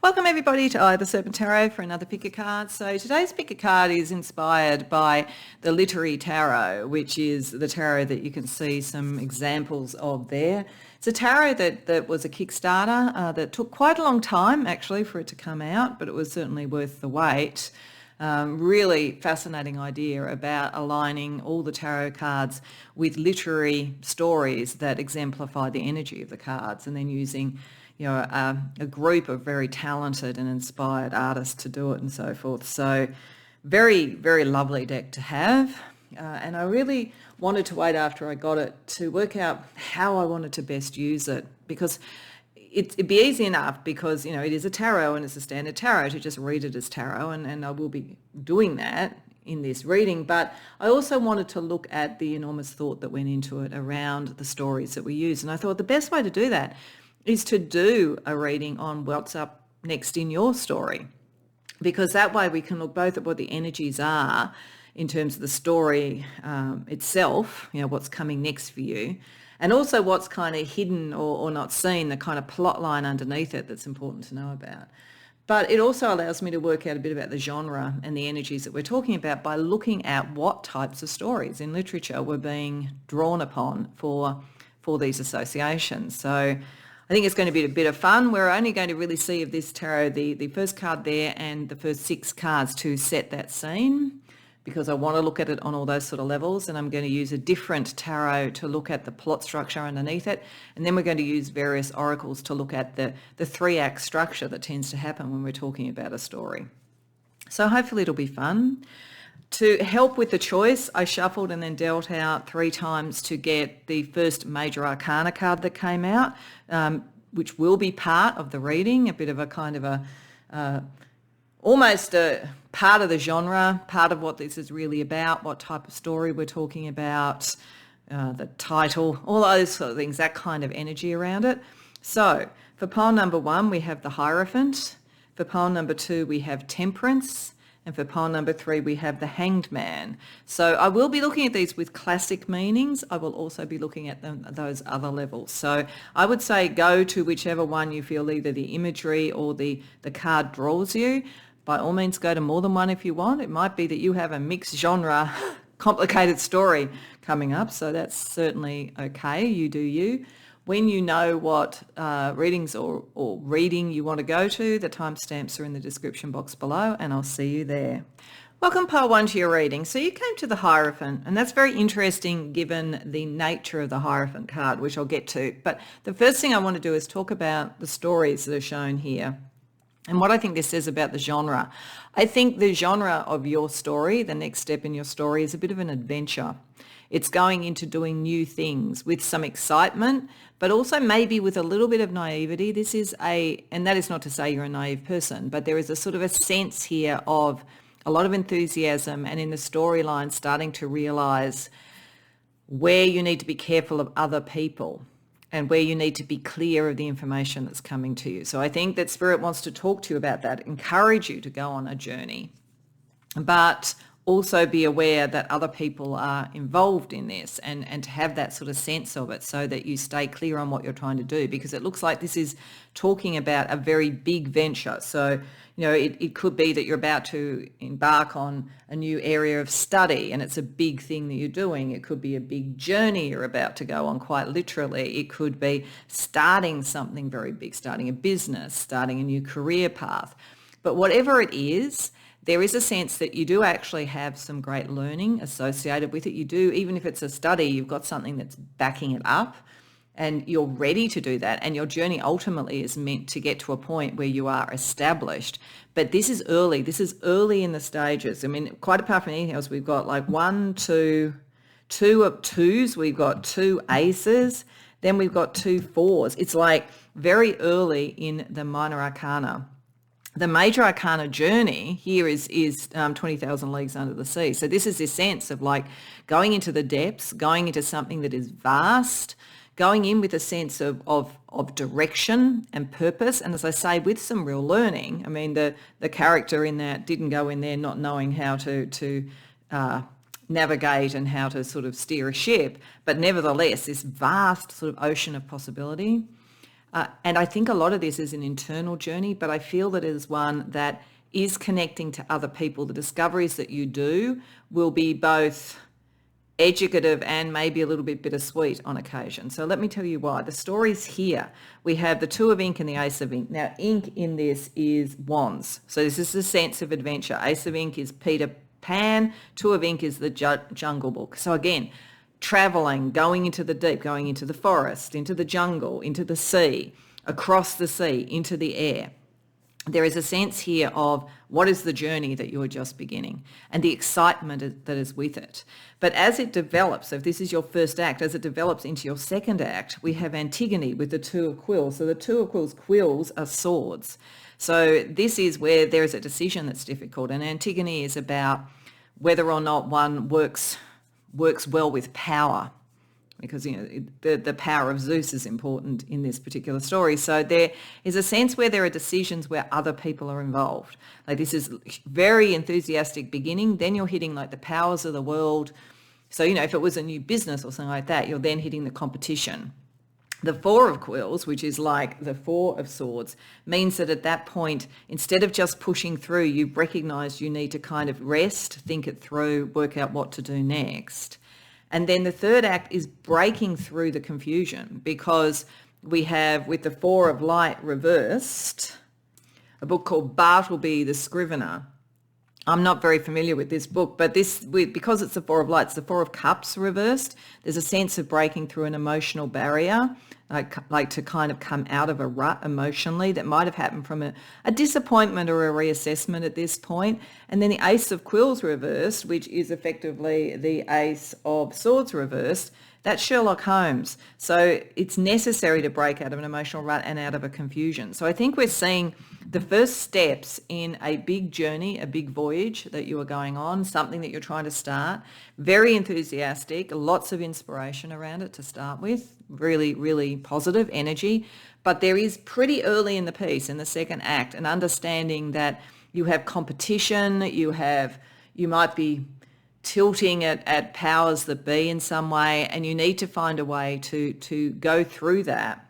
Welcome everybody to I, the Serpent Tarot, for another pick a card. So today's pick a card is inspired by the Literary Tarot, which is the tarot that you can see some examples of there. It's a tarot that was a Kickstarter that took quite a long time actually for it to come out, but it was certainly worth the wait. Really fascinating idea about aligning all the tarot cards with literary stories that exemplify the energy of the cards, and then using a group of very talented and inspired artists to do it and so forth. So very, very lovely deck to have. And I really wanted to wait after I got it to work out how I wanted to best use it, because it'd be easy enough because, it is a tarot and it's a standard tarot to just read it as tarot, and I will be doing that in this reading. But I also wanted to look at the enormous thought that went into it around the stories that we use. And I thought the best way to do that is to do a reading on what's up next in your story, because that way we can look both at what the energies are in terms of the story itself, what's coming next for you, and also what's kind of hidden or not seen, the kind of plot line underneath it that's important to know about. But it also allows me to work out a bit about the genre and the energies that we're talking about by looking at what types of stories in literature were being drawn upon for these associations. So I think it's going to be a bit of fun. We're only going to really see of this tarot the first card there and the first 6 cards to set that scene, because I want to look at it on all those sort of levels, and I'm going to use a different tarot to look at the plot structure underneath it, and then we're going to use various oracles to look at the 3-act structure that tends to happen when we're talking about a story. So hopefully it'll be fun. To help with the choice, I shuffled and then dealt out 3 times to get the first major arcana card that came out, which will be part of the reading, a bit of a kind of almost a part of the genre, part of what this is really about, what type of story we're talking about, the title, all those sort of things, that kind of energy around it. So for pile number 1, we have the Hierophant. For pile number 2, we have Temperance. And for pile number 3, we have the Hanged Man. So I will be looking at these with classic meanings. I will also be looking at them at those other levels. So I would say go to whichever one you feel either the imagery or the card draws you. By all means, go to more than one if you want. It might be that you have a mixed genre, complicated story coming up. So that's certainly okay. You do you. When you know what readings or reading you want to go to, the timestamps are in the description box below, and I'll see you there. Welcome, pile 1, to your reading. So you came to the Hierophant, and that's very interesting given the nature of the Hierophant card, which I'll get to. But the first thing I want to do is talk about the stories that are shown here and what I think this says about the genre. I think the genre of your story, the next step in your story, is a bit of an adventure. It's going into doing new things with some excitement, but also maybe with a little bit of naivety. And that is not to say you're a naive person, but there is a sort of a sense here of a lot of enthusiasm, and in the storyline starting to realize where you need to be careful of other people and where you need to be clear of the information that's coming to you. So I think that Spirit wants to talk to you about that, encourage you to go on a journey, but also be aware that other people are involved in this, and to have that sort of sense of it so that you stay clear on what you're trying to do, because it looks like this is talking about a very big venture. So, it could be that you're about to embark on a new area of study and it's a big thing that you're doing. It could be a big journey you're about to go on, quite literally. It could be starting something very big, starting a business, starting a new career path. But whatever it is, there is a sense that you do actually have some great learning associated with it. You do, even if it's a study, you've got something that's backing it up, and you're ready to do that. And your journey ultimately is meant to get to a point where you are established. But this is early. This is early in the stages. I mean, quite apart from anything else, we've got like 2 of 2s. We've got 2 aces. Then we've got 2 4s. It's like very early in the minor arcana. The major arcana journey here is 20,000 leagues under the sea. So this is this sense of like going into the depths, going into something that is vast, going in with a sense of direction and purpose. And as I say, with some real learning. I mean, the character in that didn't go in there not knowing how to navigate and how to sort of steer a ship, but nevertheless, this vast sort of ocean of possibility. And I think a lot of this is an internal journey, but I feel that it is one that is connecting to other people. The discoveries that you do will be both educative and maybe a little bit bittersweet on occasion. So let me tell you why. The story's here. We have the Two of Ink and the Ace of Ink. Now, ink in this is wands. So this is the sense of adventure. Ace of Ink is Peter Pan. Two of Ink is the Jungle Book. So again, traveling, going into the deep, going into the forest, into the jungle, into the sea, across the sea, into the air. There is a sense here of what is the journey that you are just beginning and the excitement that is with it. But as it develops, so if this is your first act, as it develops into your second act, we have Antigone with the Two of Quills. So the Two of Quills are swords. So this is where there is a decision that's difficult. And Antigone is about whether or not one works well with power, because the power of Zeus is important in this particular story. So there is a sense where there are decisions where other people are involved. Like this is very enthusiastic beginning, then you're hitting like the powers of the world. So, if it was a new business or something like that, you're then hitting the competition. The Four of Quills, which is like the Four of Swords, means that at that point, instead of just pushing through, you've recognized you need to kind of rest, think it through, work out what to do next. And then the third act is breaking through the confusion, because we have, with the Four of Light reversed, a book called Bartleby the Scrivener. I'm not very familiar with this book, but because it's the Four of Lights, the Four of Cups reversed, there's a sense of breaking through an emotional barrier, like to kind of come out of a rut emotionally that might have happened from a disappointment or a reassessment at this point. And then the Ace of Quills reversed, which is effectively the Ace of Swords reversed, that's Sherlock Holmes. So it's necessary to break out of an emotional rut and out of a confusion. So I think we're seeing the first steps in a big journey, a big voyage that you are going on, something that you're trying to start. Very enthusiastic, lots of inspiration around it to start with, really, really positive energy. But there is pretty early in the piece, in the second act, an understanding that you have competition, you might be tilting at powers that be in some way, and you need to find a way to go through that,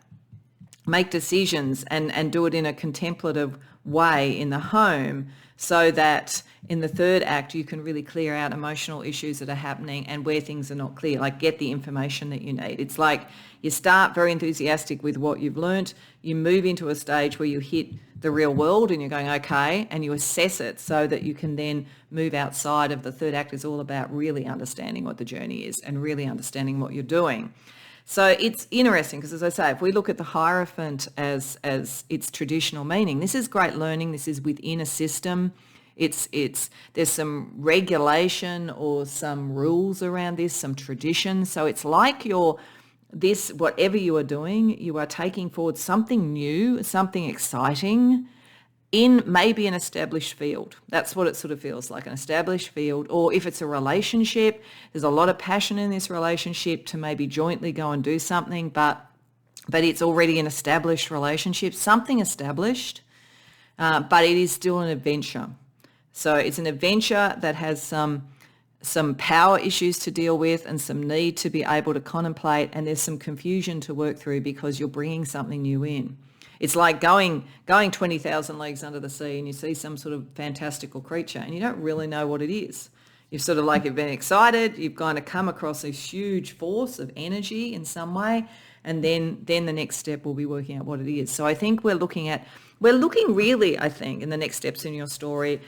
make decisions and do it in a contemplative way in the home, so that in the third act you can really clear out emotional issues that are happening and where things are not clear, like get the information that you need. It's like you start very enthusiastic with what you've learnt, you move into a stage where you hit the real world and you're going, okay, and you assess it so that you can then move outside of the third act. Is all about really understanding what the journey is and really understanding what you're doing. So it's interesting because, as I say, if we look at the Hierophant as its traditional meaning, this is great learning. This is within a system. There's some regulation or some rules around this, some tradition. So it's like whatever you are doing, you are taking forward something new, something exciting in maybe an established field. That's what it sort of feels like, an established field. Or if it's a relationship, there's a lot of passion in this relationship to maybe jointly go and do something, but it's already an established relationship, something established, but it is still an adventure. So it's an adventure that has some power issues to deal with and some need to be able to contemplate, and there's some confusion to work through because you're bringing something new in. It's like going 20,000 leagues under the sea and you see some sort of fantastical creature and you don't really know what it is. You've sort of like, you've been excited, you've kind of come across a huge force of energy in some way, and then the next step will be working out what it is. So I think we're looking really, I think, in the next steps in your story,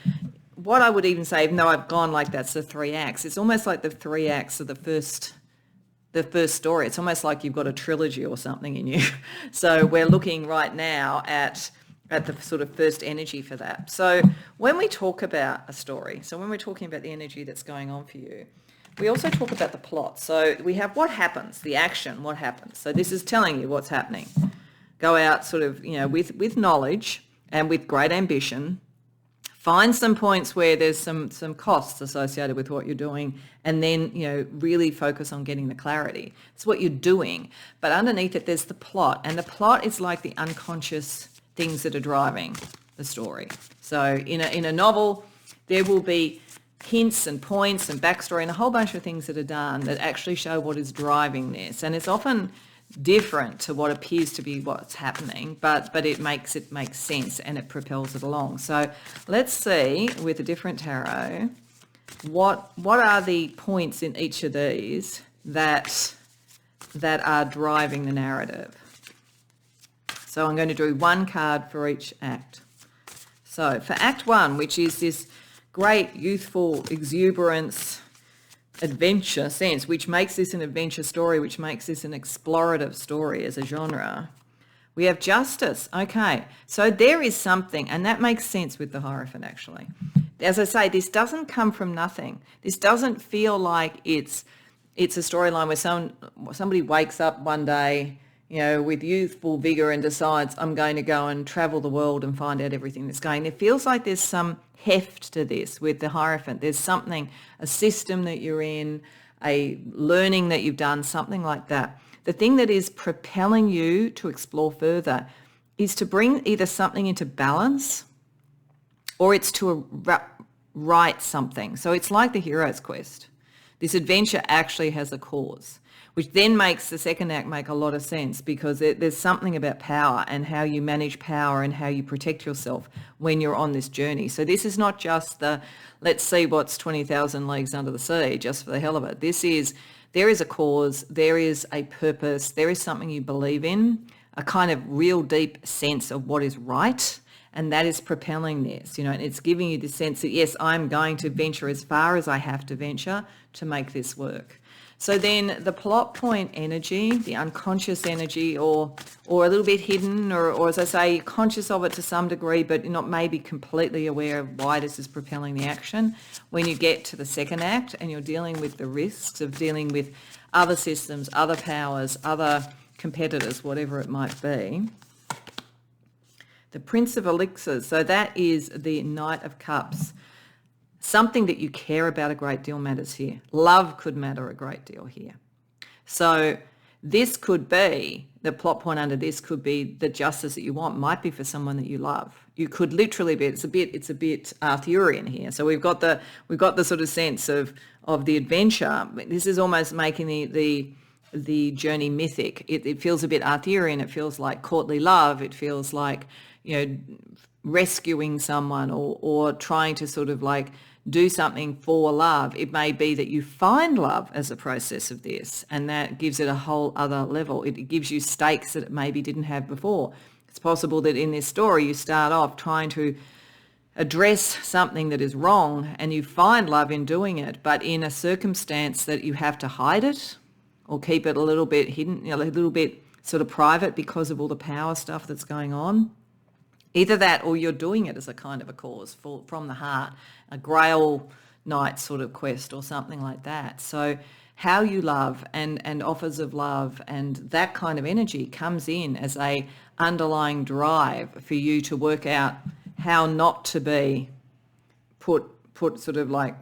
what I would even say, even though I've gone like that's the three acts, it's almost like the three acts of the first story. It's almost like you've got a trilogy or something in you. So we're looking right now at the sort of first energy for that. So when we talk about a story, so when we're talking about the energy that's going on for you, we also talk about the plot. So we have what happens, the action, what happens. So this is telling you what's happening. Go out sort of, with knowledge and with great ambition. Find some points where there's some costs associated with what you're doing, and then, really focus on getting the clarity. It's what you're doing. But underneath it, there's the plot. And the plot is like the unconscious things that are driving the story. So in a novel, there will be hints and points and backstory and a whole bunch of things that are done that actually show what is driving this. And it's often different to what appears to be what's happening, but it makes sense and it propels it along. So let's see with a different tarot, what are the points in each of these that are driving the narrative. So I'm going to do one card for each act. So for Act 1, which is this great youthful exuberance, adventure sense, which makes this an adventure story, which makes this an explorative story as a genre, we have Justice. Okay, so there is something, and that makes sense with the Hierophant actually. As I say, this doesn't come from nothing. This doesn't feel like it's a storyline where somebody wakes up one day, with youthful vigor and decides, I'm going to go and travel the world and find out everything that's going. It feels like there's some heft to this with the Hierophant. There's something, a system that you're in, a learning that you've done, something like that. The thing that is propelling you to explore further is to bring either something into balance or it's to write something. So it's like the hero's quest. This adventure actually has a cause, which then makes the second act make a lot of sense because there's something about power and how you manage power and how you protect yourself when you're on this journey. So this is not just let's see what's 20,000 leagues under the sea just for the hell of it. There is a cause, there is a purpose, there is something you believe in, a kind of real deep sense of what is right, and that is propelling this, and it's giving you the sense that, yes, I'm going to venture as far as I have to venture to make this work. So then the plot point energy, the unconscious energy, or a little bit hidden, or as I say, conscious of it to some degree, but not maybe completely aware of why this is propelling the action. When you get to the second act and you're dealing with the risks of dealing with other systems, other powers, other competitors, whatever it might be. The Prince of Elixirs, so that is the Knight of Cups. Something that you care about a great deal matters here. Love could matter a great deal here. So this could be, the plot point under this could be the justice that you want might be for someone that you love. You could literally be, it's a bit Arthurian here. So we've got the sort of sense of the adventure. This is almost making the journey mythic. It feels a bit Arthurian. It feels like courtly love. It feels like, rescuing someone or trying to sort of like do something for love. It may be that you find love as a process of this, and that gives it a whole other level. It gives you stakes that it maybe didn't have before. It's possible that in this story you start off trying to address something that is wrong and you find love in doing it, but in a circumstance that you have to hide it or keep it a little bit hidden, a little bit sort of private because of all the power stuff that's going on. Either that or you're doing it as a kind of a cause from the heart, a Grail Knight sort of quest or something like that. So how you love and offers of love and that kind of energy comes in as a underlying drive for you to work out how not to be put sort of like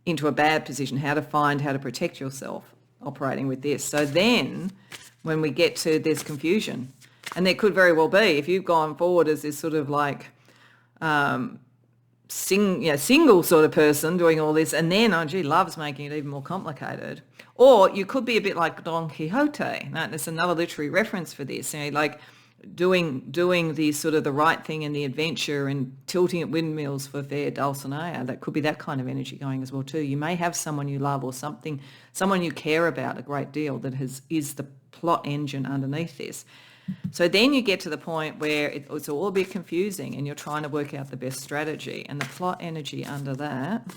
into a bad position, how to protect yourself operating with this. So then when we get to this confusion, and there could very well be, if you've gone forward as this sort of like single sort of person doing all this, and then, love's making it even more complicated. Or you could be a bit like Don Quixote. Now, there's another literary reference for this, like doing the sort of the right thing in the adventure and tilting at windmills for fair Dulcinea. That could be that kind of energy going as well too. You may have someone you love or someone you care about a great deal that is the plot engine underneath this. So then you get to the point where it's all a bit confusing and you're trying to work out the best strategy. And the plot energy under that,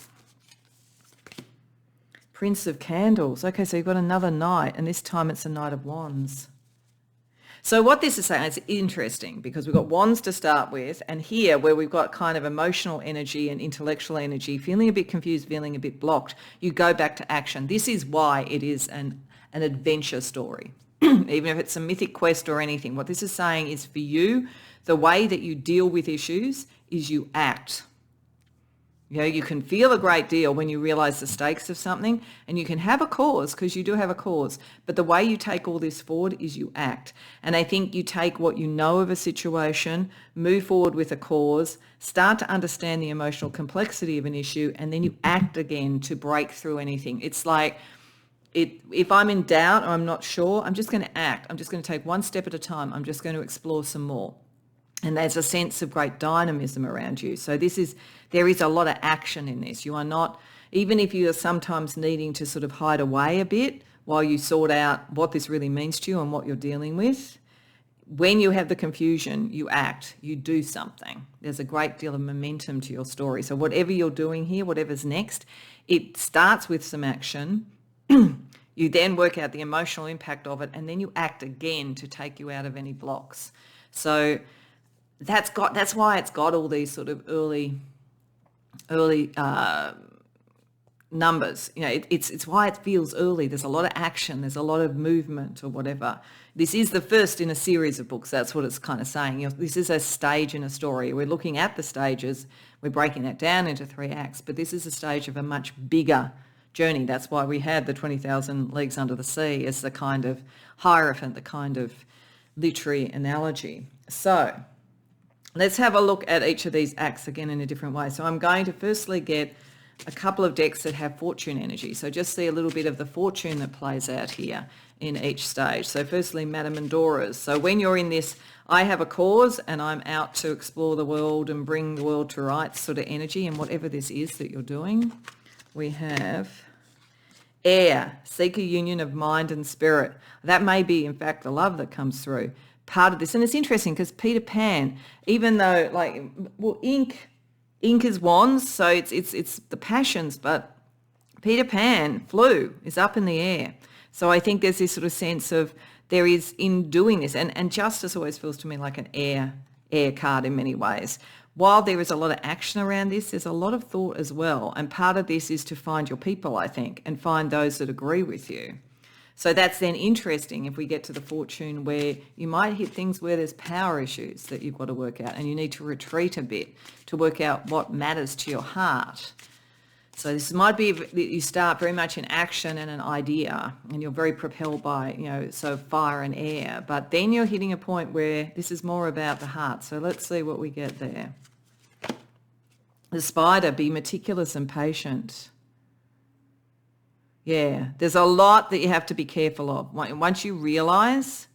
Prince of Candles. Okay, so you've got another knight, and this time it's a Knight of Wands. So what this is saying, it's interesting because we've got wands to start with, and here where we've got kind of emotional energy and intellectual energy, feeling a bit confused, feeling a bit blocked, you go back to action. This is why it is an adventure story. Even if it's a mythic quest or anything, what this is saying is for you, the way that you deal with issues is you act. You can feel a great deal when you realize the stakes of something, and you can have a cause because you do have a cause. But the way you take all this forward is you act. And I think you take what you know of a situation, move forward with a cause, start to understand the emotional complexity of an issue, and then you act again to break through anything. It's like if I'm in doubt or I'm not sure, I'm just going to act. I'm just going to take one step at a time. I'm just going to explore some more. And there's a sense of great dynamism around you. So there is a lot of action in this. You are not, even if you are sometimes needing to sort of hide away a bit while you sort out what this really means to you and what you're dealing with, when you have the confusion, you act, you do something. There's a great deal of momentum to your story. So whatever you're doing here, whatever's next, it starts with some action. You then work out the emotional impact of it, and then you act again to take you out of any blocks. So that's why it's got all these sort of early numbers. It's why it feels early. There's a lot of action. There's a lot of movement or whatever. This is the first in a series of books. That's what it's kind of saying. This is a stage in a story. We're looking at the stages. We're breaking that down into 3 acts, but this is a stage of a much bigger journey. That's why we had the 20,000 Leagues Under the Sea as the kind of hierophant, the kind of literary analogy. So let's have a look at each of these acts again in a different way. So I'm going to firstly get a couple of decks that have fortune energy. So just see a little bit of the fortune that plays out here in each stage. So firstly, Madame Endora's. So when you're in this, I have a cause and I'm out to explore the world and bring the world to rights sort of energy, and whatever this is that you're doing, we have air, seek a union of mind and spirit. That may be, in fact, the love that comes through. Part of this, and it's interesting because Peter Pan, even though ink is wands, so it's the passions, but Peter Pan is up in the air. So I think there's this sort of sense of there is in doing this, and justice always feels to me like an air card in many ways. While there is a lot of action around this, there's a lot of thought as well, and part of this is to find your people, I think, and find those that agree with you. So that's then interesting if we get to the fortune where you might hit things where there's power issues that you've got to work out, and you need to retreat a bit to work out what matters to your heart. So this might be that you start very much in action and an idea, and you're very propelled by, so fire and air, but then you're hitting a point where this is more about the heart. So let's see what we get there. The Spider, be meticulous and patient. Yeah, there's a lot that you have to be careful of. Once you realize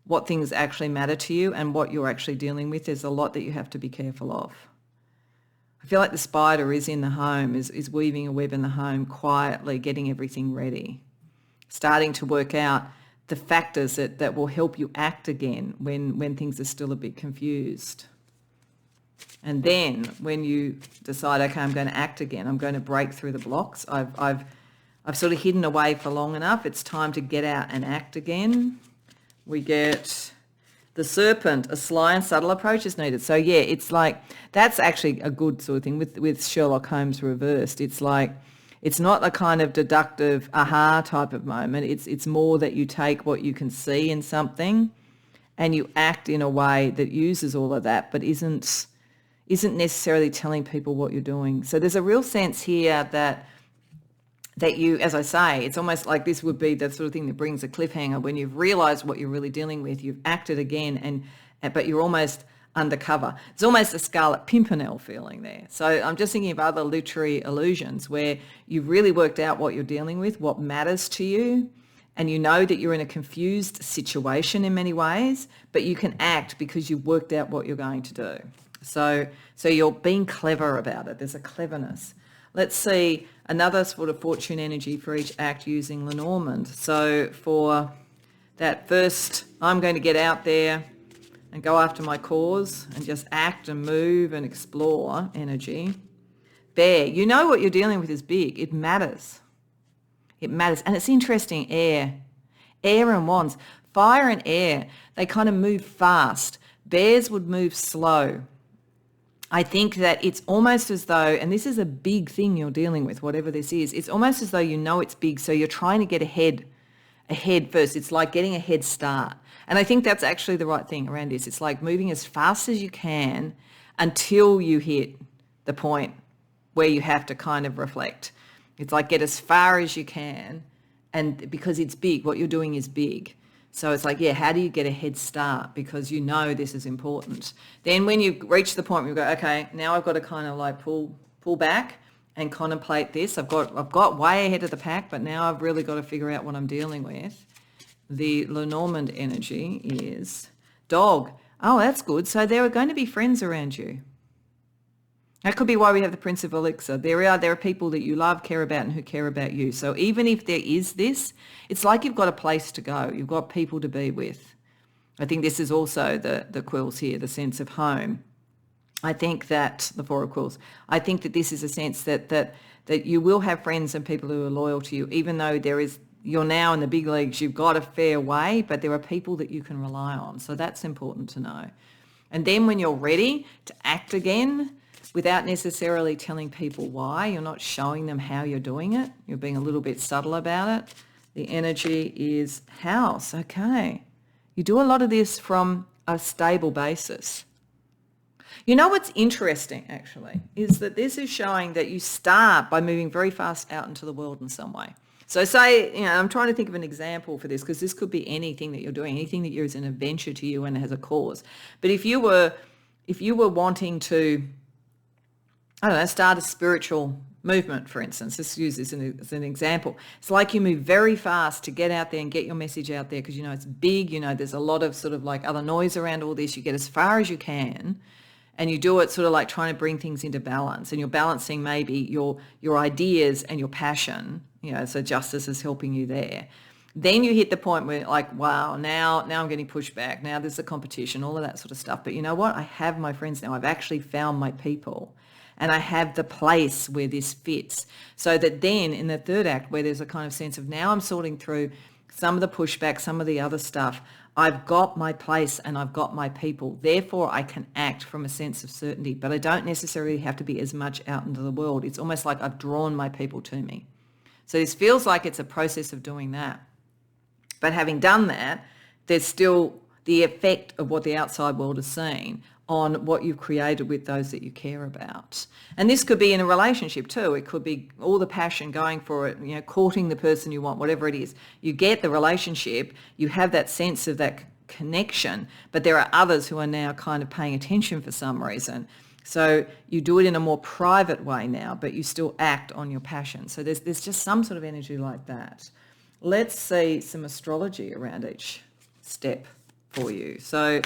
what things actually matter to you and what you're actually dealing with, there's a lot that you have to be careful of. I feel like the spider is in the home, is weaving a web in the home, quietly getting everything ready, starting to work out the factors that will help you act again when things are still a bit confused. And then when you decide, okay, I'm going to act again, I'm going to break through the blocks, I've sort of hidden away for long enough, it's time to get out and act again. We get the Serpent, a sly and subtle approach is needed. So yeah, it's like, that's actually a good sort of thing with Sherlock Holmes reversed. It's like, it's not a kind of deductive aha type of moment. It's more that you take what you can see in something and you act in a way that uses all of that, but isn't necessarily telling people what you're doing. So there's a real sense here that you, as I say, it's almost like this would be the sort of thing that brings a cliffhanger when you've realised what you're really dealing with, you've acted again, but you're almost undercover. It's almost a Scarlet Pimpernel feeling there. So I'm just thinking of other literary allusions where you've really worked out what you're dealing with, what matters to you, and you know that you're in a confused situation in many ways, but you can act because you've worked out what you're going to do. So you're being clever about it. There's a cleverness. Let's see another sort of fortune energy for each act using Lenormand. So for that first, I'm going to get out there and go after my cause and just act and move and explore energy. Bear, you know what you're dealing with is big. It matters. It matters. And it's interesting, air and wands. Fire and air, they kind of move fast. Bears would move slow. I think that it's almost as though, and this is a big thing you're dealing with, whatever this is, it's almost as though you know it's big, so you're trying to get ahead first. It's like getting a head start. And I think that's actually the right thing around this. It's like moving as fast as you can until you hit the point where you have to kind of reflect. It's like get as far as you can, and because it's big, what you're doing is big. So it's like, yeah, how do you get a head start? Because you know this is important. Then when you reach the point where you go, okay, now I've got to kind of like pull back and contemplate this. I've got way ahead of the pack, but now I've really got to figure out what I'm dealing with. The Lenormand energy is dog. Oh, that's good. So there are going to be friends around you. That could be why we have the Prince of Elixir. There are people that you love, care about, and who care about you. So even if there is this, it's like you've got a place to go. You've got people to be with. I think this is also the quills here, the sense of home. I think that the Four of Quills. I think that this is a sense that you will have friends and people who are loyal to you, even though you're now in the big leagues. You've got a fair way, but there are people that you can rely on. So that's important to know. And then when you're ready to act again, without necessarily telling people why, you're not showing them how you're doing it. You're being a little bit subtle about it. The energy is house. Okay. You do a lot of this from a stable basis. You know what's interesting, actually, is that this is showing that you start by moving very fast out into the world in some way. So say, I'm trying to think of an example for this, because this could be anything that you're doing, anything that is an adventure to you and has a cause. But if you were wanting to, I don't know, start a spiritual movement, for instance, let's use this as an example. It's like you move very fast to get out there and get your message out there, because it's big, there's a lot of sort of like other noise around all this. You get as far as you can, and you do it sort of like trying to bring things into balance, and you're balancing maybe your ideas and your passion, so justice is helping you there. Then you hit the point where like, wow, now I'm getting pushed back. Now there's a competition, all of that sort of stuff. But you know what? I have my friends now. I've actually found my people. And I have the place where this fits. So that then in the third act, where there's a kind of sense of now I'm sorting through some of the pushback, some of the other stuff, I've got my place and I've got my people. Therefore, I can act from a sense of certainty, but I don't necessarily have to be as much out into the world. It's almost like I've drawn my people to me. So this feels like it's a process of doing that. But having done that, there's still the effect of what the outside world is seeing on what you've created with those that you care about. And this could be in a relationship too. It could be all the passion going for it, courting the person you want, whatever it is. You get the relationship, you have that sense of that connection, but there are others who are now kind of paying attention for some reason. So you do it in a more private way now, but you still act on your passion. So there's just some sort of energy like that. Let's see some astrology around each step for you. So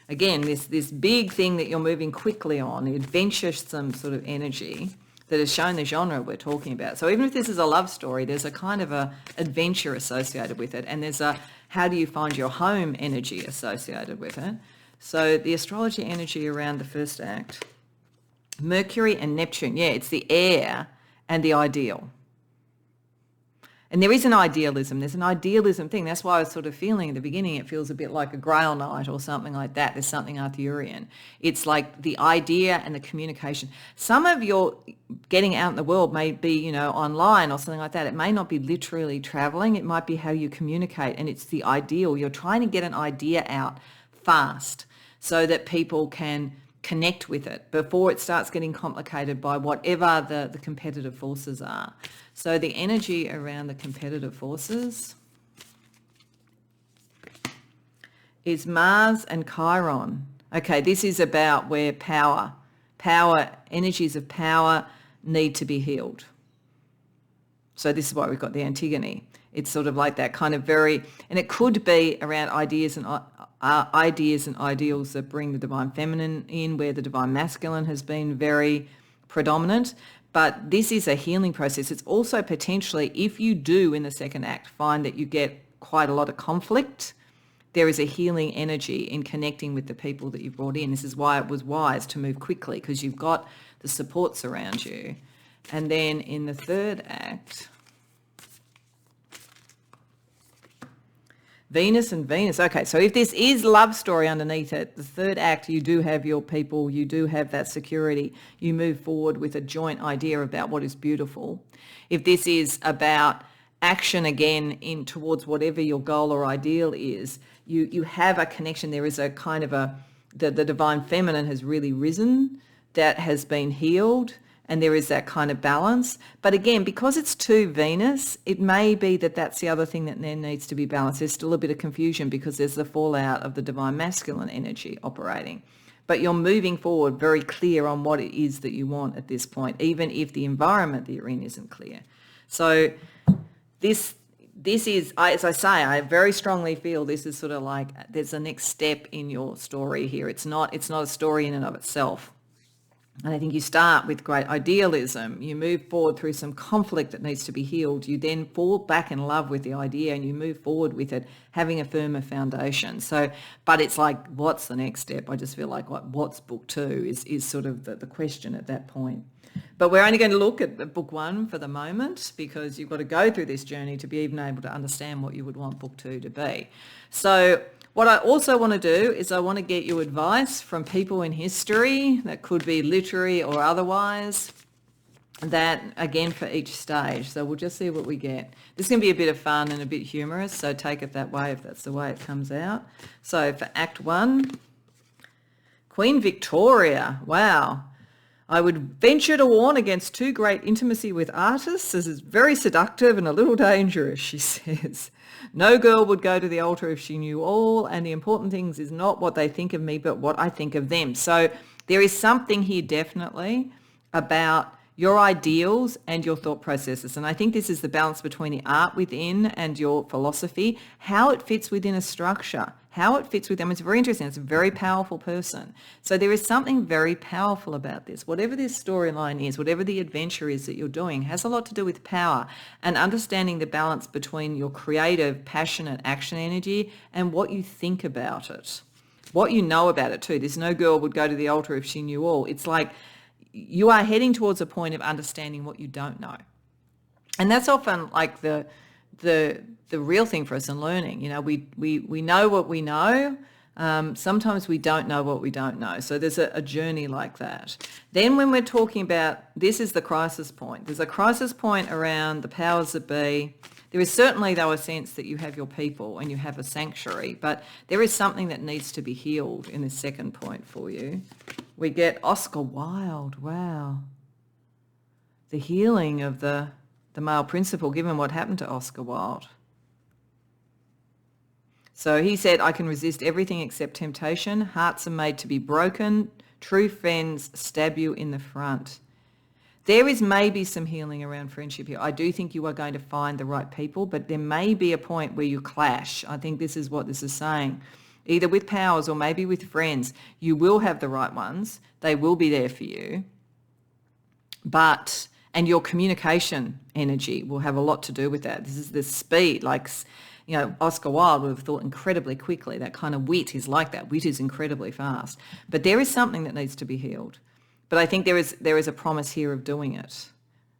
again, this big thing that you're moving quickly on, the adventuresome sort of energy that is shown the genre we're talking about. So even if this is a love story, there's a kind of a adventure associated with it, and there's a how do you find your home energy associated with it. So the astrology energy around the first act, Mercury and Neptune, it's the air and the ideal. And there is an idealism. There's an idealism thing. That's why I was sort of feeling at the beginning it feels a bit like a Grail night or something like that. There's something Arthurian. It's like the idea and the communication. Some of your getting out in the world may be, online or something like that. It may not be literally traveling. It might be how you communicate, and it's the ideal. You're trying to get an idea out fast so that people can connect with it before it starts getting complicated by whatever the competitive forces are. So the energy around the competitive forces is Mars and Chiron. Okay, this is about where energies of power need to be healed. So this is why we've got the Antigone. It's sort of like that kind of and it could be around ideas and ideals that bring the divine feminine in, where the divine masculine has been very predominant. But this is a healing process. It's also potentially, if you do in the second act find that you get quite a lot of conflict, there is a healing energy in connecting with the people that you've brought in. This is why it was wise to move quickly, because you've got the supports around you. And then in the third act, Venus and Venus. Okay, so if this is love story underneath it, the third act, you do have your people, you do have that security. You move forward with a joint idea about what is beautiful. If this is about action again in towards whatever your goal or ideal is, you have a connection. There is a kind of the divine feminine has really risen, that has been healed, and there is that kind of balance. But again, because it's two Venus, it may be that that's the other thing that then needs to be balanced. There's still a bit of confusion because there's the fallout of the divine masculine energy operating. but you're moving forward very clear on what it is that you want at this point, even if the environment that you're in isn't clear. So this is, as I say, I very strongly feel this is sort of like there's a next step in your story here. It's not a story in and of itself. And I think you start with great idealism. You move forward through some conflict that needs to be healed. You then fall back in love with the idea and you move forward with it, having a firmer foundation. So, but it's like, what's the next step? I just feel like what's book 2 is sort of the question at that point. But we're only going to look at book 1 for the moment, because you've got to go through this journey to be even able to understand what you would want book 2 to be. So what I also want to do is I want to get you advice from people in history, that could be literary or otherwise, that again for each stage. So we'll just see what we get. This is going to be a bit of fun and a bit humorous, so take it that way if that's the way it comes out. So for Act 1, Queen Victoria. Wow. I would venture to warn against too great intimacy with artists, as it's very seductive and a little dangerous, she says. No girl would go to the altar if she knew all, and the important things is not what they think of me, but what I think of them. So there is something here definitely about your ideals and your thought processes. And I think this is the balance between the art within and your philosophy, how it fits within a structure, how it fits with them. It's very interesting. It's a very powerful person. So there is something very powerful about this. Whatever this storyline is, whatever the adventure is that you're doing, has a lot to do with power and understanding the balance between your creative, passionate action energy and what you think about it, what you know about it too. There's no girl would go to the altar if she knew all. It's like you are heading towards a point of understanding what you don't know. And that's often like the real thing for us in learning. You know, we know what we know. Sometimes we don't know what we don't know. So there's a journey like that. Then when we're talking about, this is the crisis point. There's a crisis point around the powers that be. There is certainly, though, a sense that you have your people and you have a sanctuary, but there is something that needs to be healed in this second point for you. We get Oscar Wilde. Wow. The healing of the male principle, given what happened to Oscar Wilde. So he said, I can resist everything except temptation. Hearts are made to be broken. True friends stab you in the front. There is maybe some healing around friendship here. I do think you are going to find the right people, but there may be a point where you clash. I think this is what this is saying. Either with powers or maybe with friends. You will have the right ones. They will be there for you. And your communication energy will have a lot to do with that. This is the speed, like, you know, Oscar Wilde would have thought incredibly quickly. That kind of wit is like that. Wit is incredibly fast. But there is something that needs to be healed. But I think there is a promise here of doing it,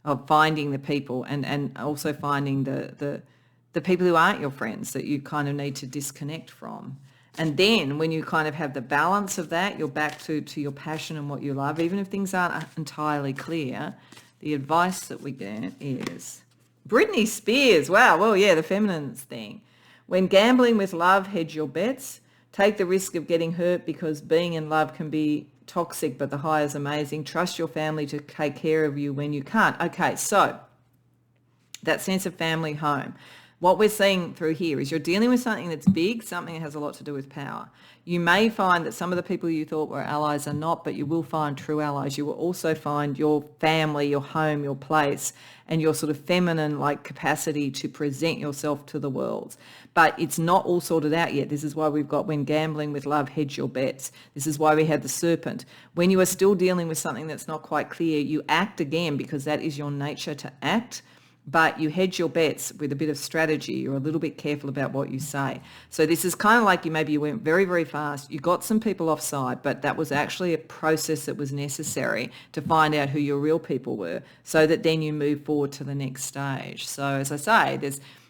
of finding the people and also finding the people who aren't your friends that you kind of need to disconnect from. And then when you kind of have the balance of that, you're back to your passion and what you love. Even if things aren't entirely clear, the advice that we get is Britney Spears. Wow, well, yeah, the feminine thing. When gambling with love, hedge your bets. Take the risk of getting hurt because being in love can be toxic, but the high is amazing. Trust your family to take care of you when you can't. Okay, so that sense of family, home. What we're seeing through here is you're dealing with something that's big, something that has a lot to do with power. You may find that some of the people you thought were allies are not, but you will find true allies. You will also find your family, your home, your place, and your sort of feminine like capacity to present yourself to the world. But it's not all sorted out yet. This is why we've got when gambling with love, hedge your bets. This is why we have the serpent. When you are still dealing with something that's not quite clear, you act again because that is your nature to act. But you hedge your bets with a bit of strategy. You're a little bit careful about what you say. So this is kind of like you went very, very fast. You got some people offside, but that was actually a process that was necessary to find out who your real people were so that then you move forward to the next stage. So as I say,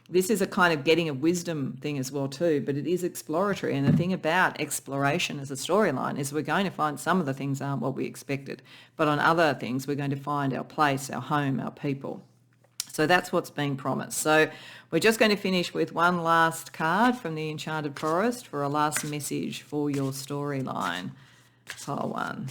this is a kind of getting a wisdom thing as well too, but it is exploratory. And the thing about exploration as a storyline is we're going to find some of the things aren't what we expected, but on other things we're going to find our place, our home, our people. So that's what's being promised. So we're just going to finish with one last card from the Enchanted Forest for a last message for your storyline. Pile 1.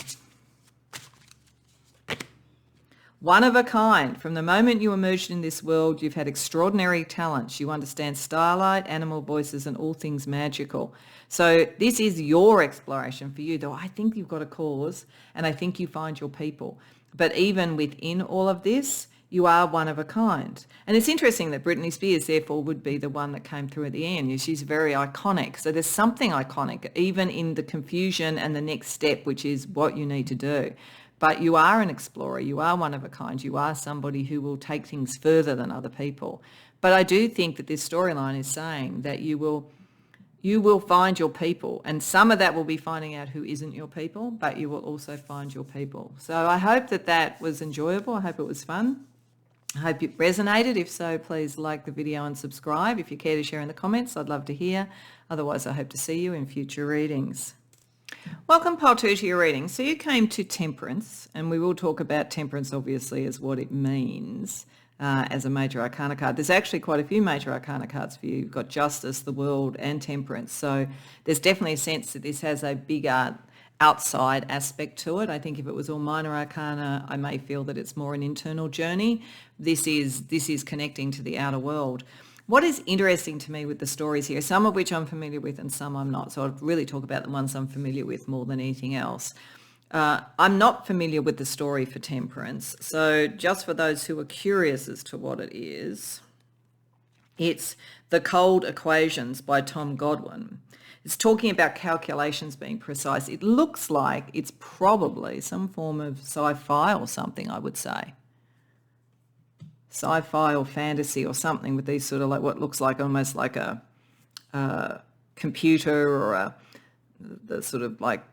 One of a kind. From the moment you emerged in this world, you've had extraordinary talents. You understand starlight, animal voices, and all things magical. So this is your exploration for you, though I think you've got a cause and I think you find your people. But even within all of this, you are one of a kind. And it's interesting that Britney Spears, therefore, would be the one that came through at the end. She's very iconic. So there's something iconic, even in the confusion and the next step, which is what you need to do. But you are an explorer. You are one of a kind. You are somebody who will take things further than other people. But I do think that this storyline is saying that you will find your people, and some of that will be finding out who isn't your people, but you will also find your people. So I hope that was enjoyable. I hope it was fun. I hope it resonated. If so, please like the video and subscribe. If you care to share in the comments, I'd love to hear. Otherwise, I hope to see you in future readings. Welcome, Pile 2, to your reading. So you came to Temperance, and we will talk about Temperance, obviously, as what it means as a major arcana card. There's actually quite a few major arcana cards for you. You've got Justice, the World, and Temperance. So there's definitely a sense that this has a bigger outside aspect to it. I think if it was all minor arcana, I may feel that it's more an internal journey. This is connecting to the outer world. What is interesting to me with the stories here, some of which I'm familiar with and some I'm not, so I'll really talk about the ones I'm familiar with more than anything else. I'm not familiar with the story for Temperance, so just for those who are curious as to what it is, it's The Cold Equations by Tom Godwin. It's talking about calculations being precise. It looks like it's probably some form of sci-fi or something, I would say. Sci-fi or fantasy or something with these sort of like what looks like almost like a computer or the sort of like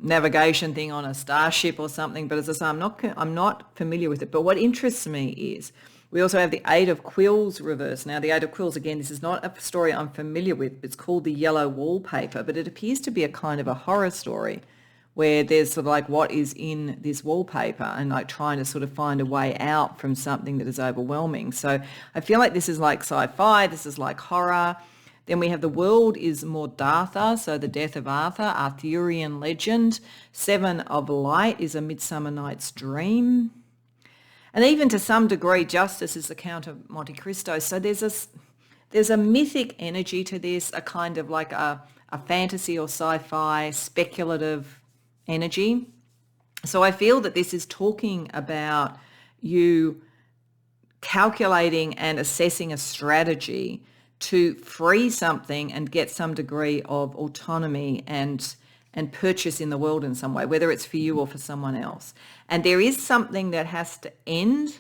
navigation thing on a starship or something. But as I say, I'm not familiar with it. But what interests me is we also have the Eight of Quills reverse. Now, the Eight of Quills, again, this is not a story I'm familiar with. It's called The Yellow Wallpaper, but it appears to be a kind of a horror story where there's sort of like what is in this wallpaper and like trying to sort of find a way out from something that is overwhelming. So I feel like this is like sci-fi, this is like horror. Then we have The World is Mordartha, so the death of Arthur, Arthurian legend. Seven of Light is A Midsummer Night's Dream. And even to some degree, Justice is the Count of Monte Cristo. So there's a mythic energy to this, a kind of like a fantasy or sci-fi speculative energy. So I feel that this is talking about you calculating and assessing a strategy to free something and get some degree of autonomy and purchase in the world in some way, whether it's for you or for someone else. And there is something that has to end.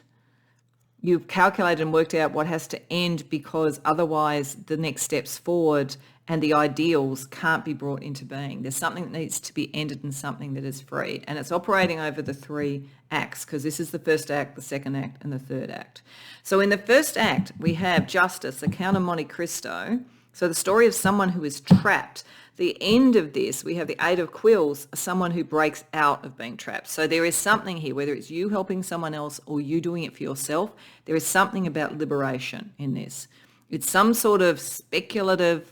You've calculated and worked out what has to end because otherwise the next steps forward and the ideals can't be brought into being. There's something that needs to be ended and something that is free. And it's operating over the three acts because this is the first act, the second act, and the third act. So in the first act, we have Justice, the Count of Monte Cristo. So the story of someone who is trapped. The end of this, we have the Eight of Quills, someone who breaks out of being trapped. So there is something here, whether it's you helping someone else or you doing it for yourself, there is something about liberation in this. It's some sort of speculative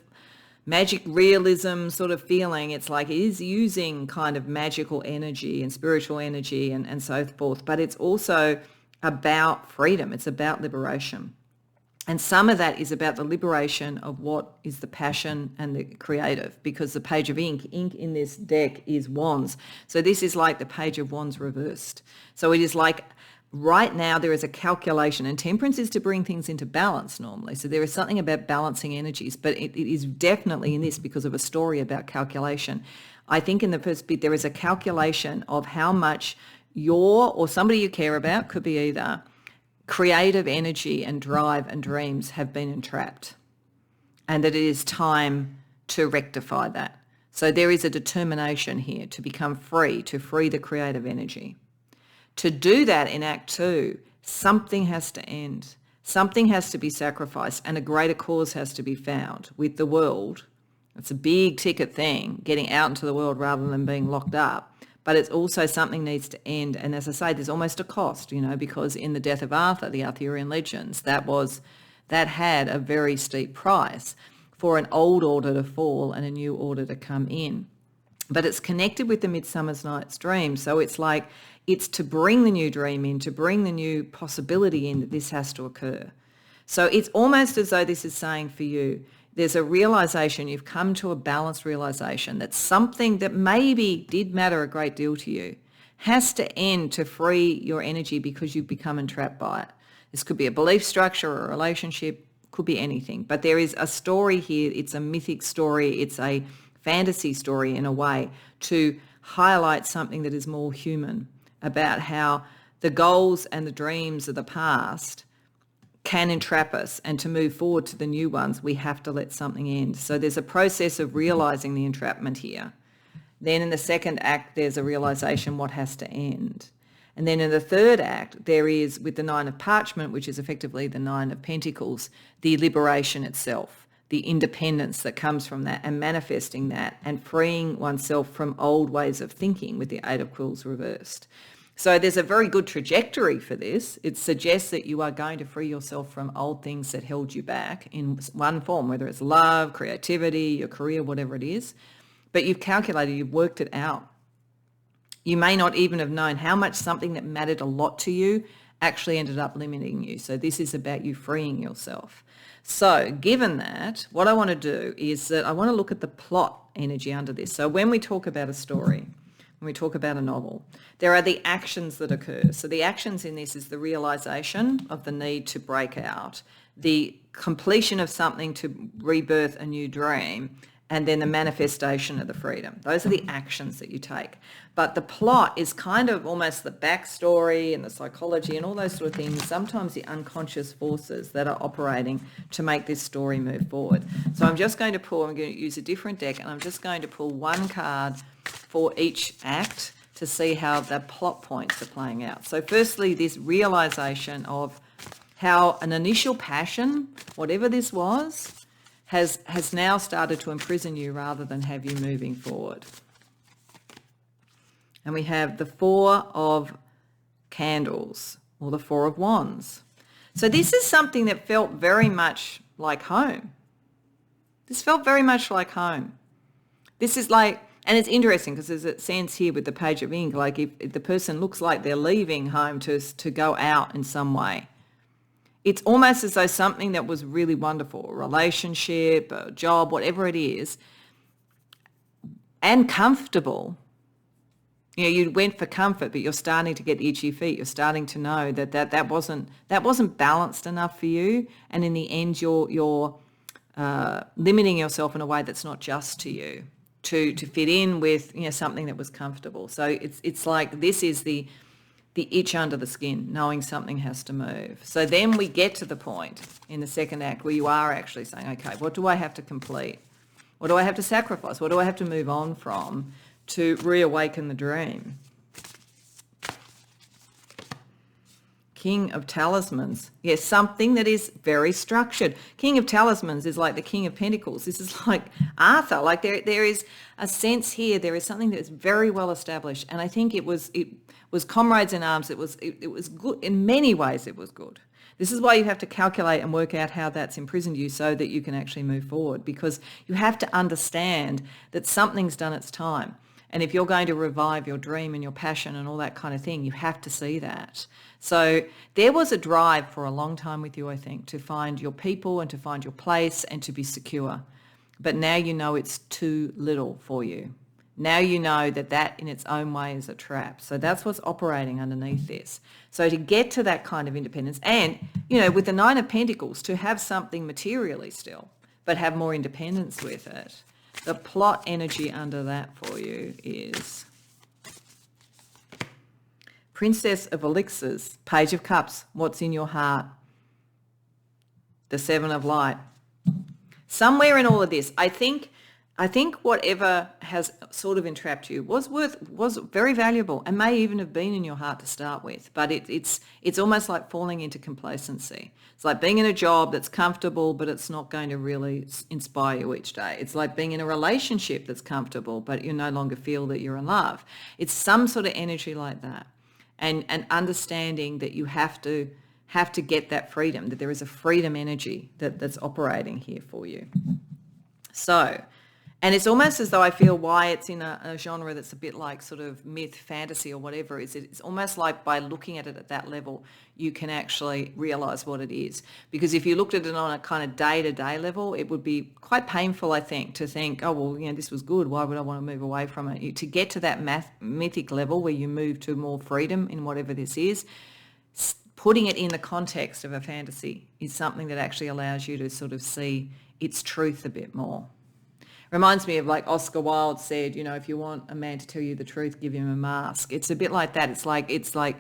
magic realism sort of feeling. It's like it is using kind of magical energy and spiritual energy and so forth, but it's also about freedom. It's about liberation. And some of that is about the liberation of what is the passion and the creative, because the Page of Ink in this deck is Wands. So this is like the Page of Wands reversed. So it is like right now there is a calculation, and Temperance is to bring things into balance normally. So there is something about balancing energies, but it is definitely in this because of a story about calculation. I think in the first bit there is a calculation of how much your or somebody you care about, could be either, creative energy and drive and dreams have been entrapped, and that it is time to rectify that. So there is a determination here to become free, to free the creative energy. To do that in Act 2, something has to end. Something has to be sacrificed and a greater cause has to be found with the world. It's a big ticket thing, getting out into the world rather than being locked up. But it's also something needs to end. And as I say, there's almost a cost, because in the death of Arthur, the Arthurian legends, that had a very steep price for an old order to fall and a new order to come in. But it's connected with the Midsummer Night's Dream. So it's like It's to bring the new dream in, to bring the new possibility in that this has to occur. So it's almost as though this is saying for you, there's a realization, you've come to a balanced realization that something that maybe did matter a great deal to you has to end to free your energy because you've become entrapped by it. This could be a belief structure or a relationship, could be anything. But there is a story here. It's a mythic story. It's a fantasy story in a way to highlight something that is more human about how the goals and the dreams of the past can entrap us, and to move forward to the new ones, we have to let something end. So there's a process of realizing the entrapment here. Then in the second act, there's a realization what has to end. And then in the third act, there is, with the Nine of Parchment, which is effectively the Nine of Pentacles, the liberation itself, the independence that comes from that, and manifesting that and freeing oneself from old ways of thinking with the Eight of Quills reversed. So there's a very good trajectory for this. It suggests that you are going to free yourself from old things that held you back in one form, whether it's love, creativity, your career, whatever it is. But you've calculated, you've worked it out. You may not even have known how much something that mattered a lot to you actually ended up limiting you. So this is about you freeing yourself. So given that, what I want to do is that I want to look at the plot energy under this. So when we talk about a story, when we talk about a novel, there are the actions that occur. So the actions in this is the realization of the need to break out, the completion of something to rebirth a new dream, and then the manifestation of the freedom. Those are the actions that you take. But the plot is kind of almost the backstory and the psychology and all those sort of things, sometimes the unconscious forces that are operating to make this story move forward. So I'm just going to pull, I'm going to use a different deck, and I'm just going to pull one card for each act to see how the plot points are playing out. So firstly, this realization of how an initial passion, whatever this was, has now started to imprison you rather than have you moving forward. And we have the Four of Candles, or the Four of Wands. So this is something that felt very much like home. This felt very much like home. This is like, and it's interesting because there's a sense here with the Page of Ink, like if the person looks like they're leaving home to go out in some way. It's almost as though something that was really wonderful, a relationship, a job, whatever it is, and comfortable. You know, you went for comfort, but you're starting to get itchy feet. You're starting to know that wasn't balanced enough for you, and in the end, you're limiting yourself in a way that's not just to you to fit in with something that was comfortable. So it's like this is the itch under the skin, knowing something has to move. So then we get to the point in the second act where you are actually saying, okay, what do I have to complete? What do I have to sacrifice? What do I have to move on from to reawaken the dream? King of Talismans. Yes, something that is very structured. King of Talismans is like the King of Pentacles. This is like Arthur. Like there is a sense here. There is something that is very well established. And I think it was comrades in arms. It was good. In many ways, it was good. This is why you have to calculate and work out how that's imprisoned you so that you can actually move forward, because you have to understand that something's done its time. And if you're going to revive your dream and your passion and all that kind of thing, you have to see that. So there was a drive for a long time with you, I think, to find your people and to find your place and to be secure. But now you know it's too little for you. Now you know that in its own way is a trap. So that's what's operating underneath this. So to get to that kind of independence and, with the Nine of Pentacles, to have something materially still, but have more independence with it. The plot energy under that for you is Princess of Elixirs, Page of Cups, what's in your heart? The Seven of Light. Somewhere in all of this, I think whatever has sort of entrapped you was very valuable and may even have been in your heart to start with. But it's almost like falling into complacency. It's like being in a job that's comfortable, but it's not going to really inspire you each day. It's like being in a relationship that's comfortable, but you no longer feel that you're in love. It's some sort of energy like that, and understanding that you have to get that freedom. That there is a freedom energy that's operating here for you. So. And it's almost as though I feel why it's in a genre that's a bit like sort of myth, fantasy or whatever, is it's almost like by looking at it at that level, you can actually realise what it is. Because if you looked at it on a kind of day-to-day level, it would be quite painful, I think, to think, oh, well, this was good. Why would I want to move away from it? To get to that mythic level where you move to more freedom in whatever this is, putting it in the context of a fantasy is something that actually allows you to sort of see its truth a bit more. Reminds me of like Oscar Wilde said, if you want a man to tell you the truth, give him a mask. It's a bit like that. It's like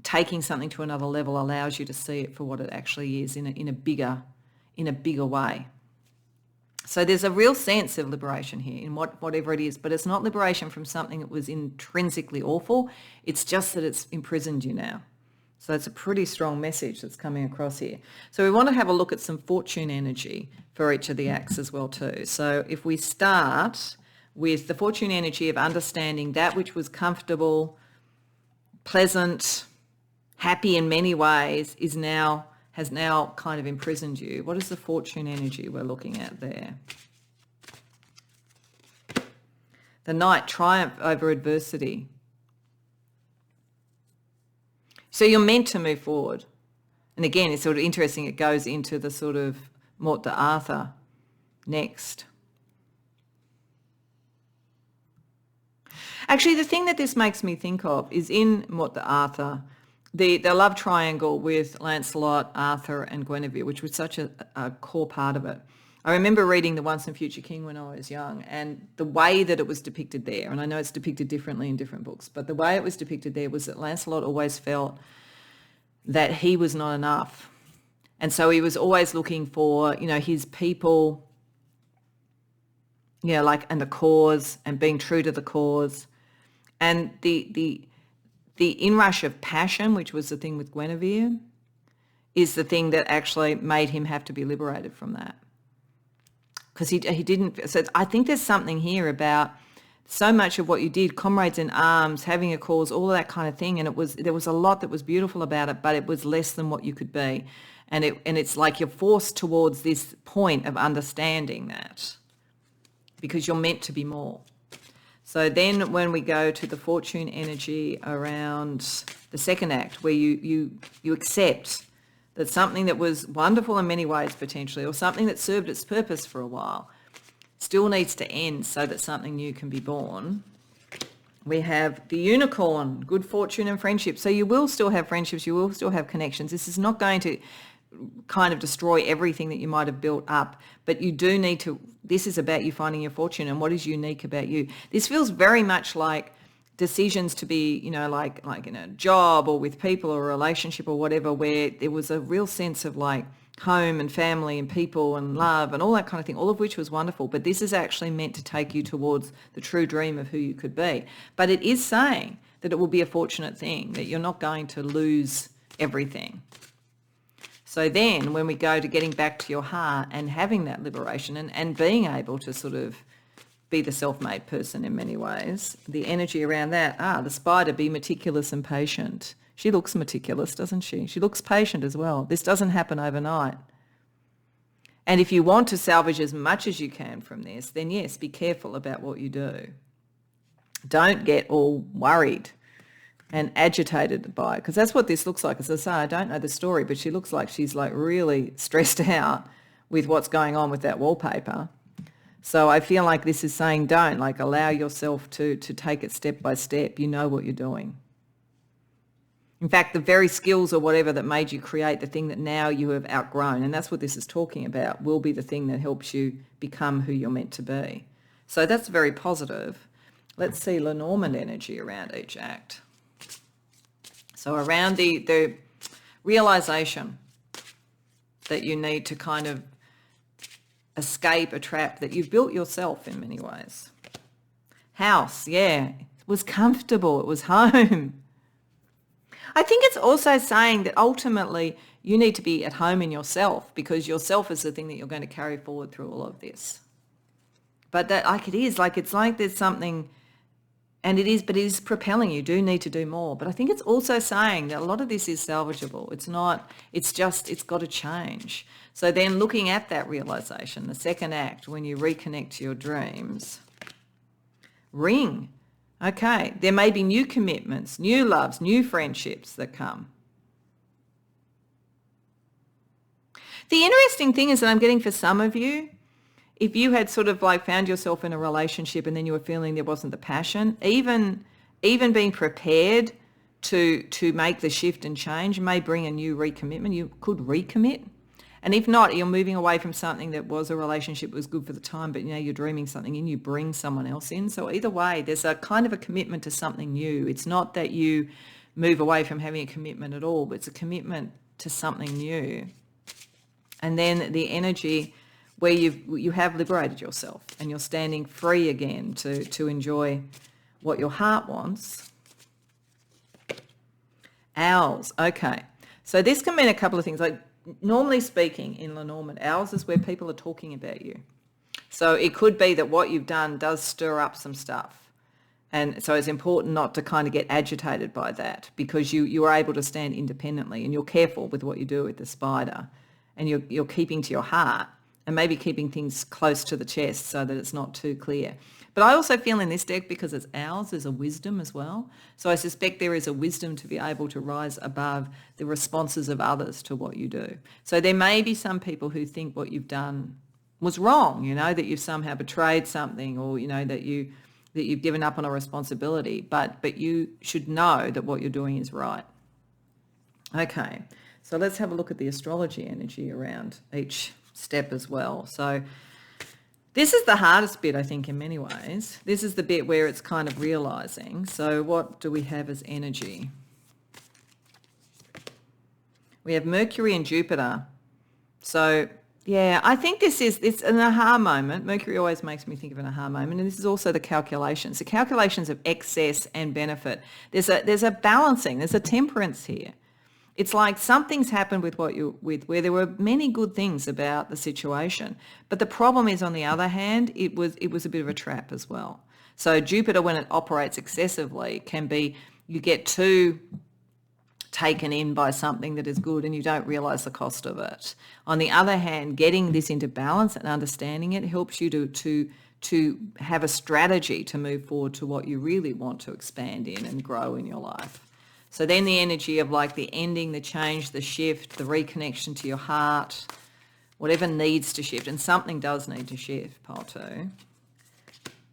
taking something to another level allows you to see it for what it actually is in a bigger way. So there's a real sense of liberation here in whatever it is, but it's not liberation from something that was intrinsically awful. It's just that it's imprisoned you now. So it's a pretty strong message that's coming across here. So we want to have a look at some fortune energy for each of the acts as well too. So if we start with the fortune energy of understanding that which was comfortable, pleasant, happy in many ways has now kind of imprisoned you. What is the fortune energy we're looking at there? The Knight, triumph over adversity. So you're meant to move forward. And again, it's sort of interesting. It goes into the sort of Mort d'Arthur next. Actually, the thing that this makes me think of is in Mort d'Arthur, the love triangle with Lancelot, Arthur and Guinevere, which was such a core part of it. I remember reading The Once and Future King when I was young, and the way that it was depicted there, and I know it's depicted differently in different books, but the way it was depicted there was that Lancelot always felt that he was not enough. And so he was always looking for, his people, and the cause and being true to the cause. And the inrush of passion, which was the thing with Guinevere, is the thing that actually made him have to be liberated from that. Because he didn't. So I think there's something here about so much of what you did, comrades in arms, having a cause, all of that kind of thing, and there was a lot that was beautiful about it, but it was less than what you could be, and it's like you're forced towards this point of understanding that, because you're meant to be more. So then, when we go to the fortune energy around the second act, where you accept that something that was wonderful in many ways potentially, or something that served its purpose for a while, still needs to end so that something new can be born. We have the unicorn, good fortune and friendship. So you will still have friendships, you will still have connections. This is not going to kind of destroy everything that you might have built up, but you do need to, this is about you finding your fortune and what is unique about you. This feels very much like decisions to be, like in a job or with people or a relationship or whatever, where there was a real sense of like home and family and people and love and all that kind of thing, all of which was wonderful. But this is actually meant to take you towards the true dream of who you could be. But it is saying that it will be a fortunate thing, that you're not going to lose everything. So then when we go to getting back to your heart and having that liberation and being able to sort of be the self-made person in many ways, the energy around that, the spider, be meticulous and patient. She looks meticulous, doesn't she? She looks patient as well. This doesn't happen overnight. And if you want to salvage as much as you can from this, then yes, be careful about what you do. Don't get all worried and agitated by it, because that's what this looks like. As I say, I don't know the story, but she looks like she's like really stressed out with what's going on with that wallpaper. So I feel like this is saying don't, like allow yourself to take it step by step. You know what you're doing. In fact, the very skills or whatever that made you create the thing that now you have outgrown, and that's what this is talking about, will be the thing that helps you become who you're meant to be. So that's very positive. Let's see Lenormand energy around each act. So around the realization that you need to kind of escape a trap that you've built yourself in many ways. House, yeah, it was comfortable, it was home. I think it's also saying that ultimately you need to be at home in yourself, because yourself is the thing that you're going to carry forward through all of this. But that, like it is, like it's like there's something And it is, but it is propelling. You do need to do more. But I think it's also saying that a lot of this is salvageable. It's not, it's just, it's got to change. So then looking at that realization, the second act, when you reconnect to your dreams, ring. Okay, there may be new commitments, new loves, new friendships that come. The interesting thing is that I'm getting for some of you, if you had sort of like found yourself in a relationship and then you were feeling there wasn't the passion, even being prepared to make the shift and change may bring a new recommitment. You could recommit. And if not, you're moving away from something that was a relationship that was good for the time, but you're dreaming something in, you bring someone else in. So either way, there's a kind of a commitment to something new. It's not that you move away from having a commitment at all, but it's a commitment to something new. And then the energy where you have liberated yourself and you're standing free again to enjoy what your heart wants. Owls, okay. So this can mean a couple of things. Like normally speaking in Lenormand, owls is where people are talking about you. So it could be that what you've done does stir up some stuff. And so it's important not to kind of get agitated by that, because you are able to stand independently and you're careful with what you do with the spider, and you're keeping to your heart and maybe keeping things close to the chest so that it's not too clear. But I also feel in this deck, because it's owls, there's a wisdom as well. So I suspect there is a wisdom to be able to rise above the responses of others to what you do. So there may be some people who think what you've done was wrong, that you've somehow betrayed something, or, that you've given up on a responsibility. But you should know that what you're doing is right. Okay, so let's have a look at the astrology energy around each step as well. So this is the hardest bit, I think, in many ways. This is the bit where it's kind of realizing. So what do we have as energy? We have Mercury and Jupiter. So yeah, I think it's an aha moment. Mercury always makes me think of an aha moment. And this is also the calculations. The calculations of excess and benefit. There's a balancing, there's a temperance here. It's like something's happened with where there were many good things about the situation. But the problem is, on the other hand, it was a bit of a trap as well. So Jupiter, when it operates excessively, can be, you get too taken in by something that is good and you don't realize the cost of it. On the other hand, getting this into balance and understanding it helps you to have a strategy to move forward to what you really want to expand in and grow in your life. So then the energy of like the ending, the change, the shift, the reconnection to your heart, whatever needs to shift, and something does need to shift, pile 2.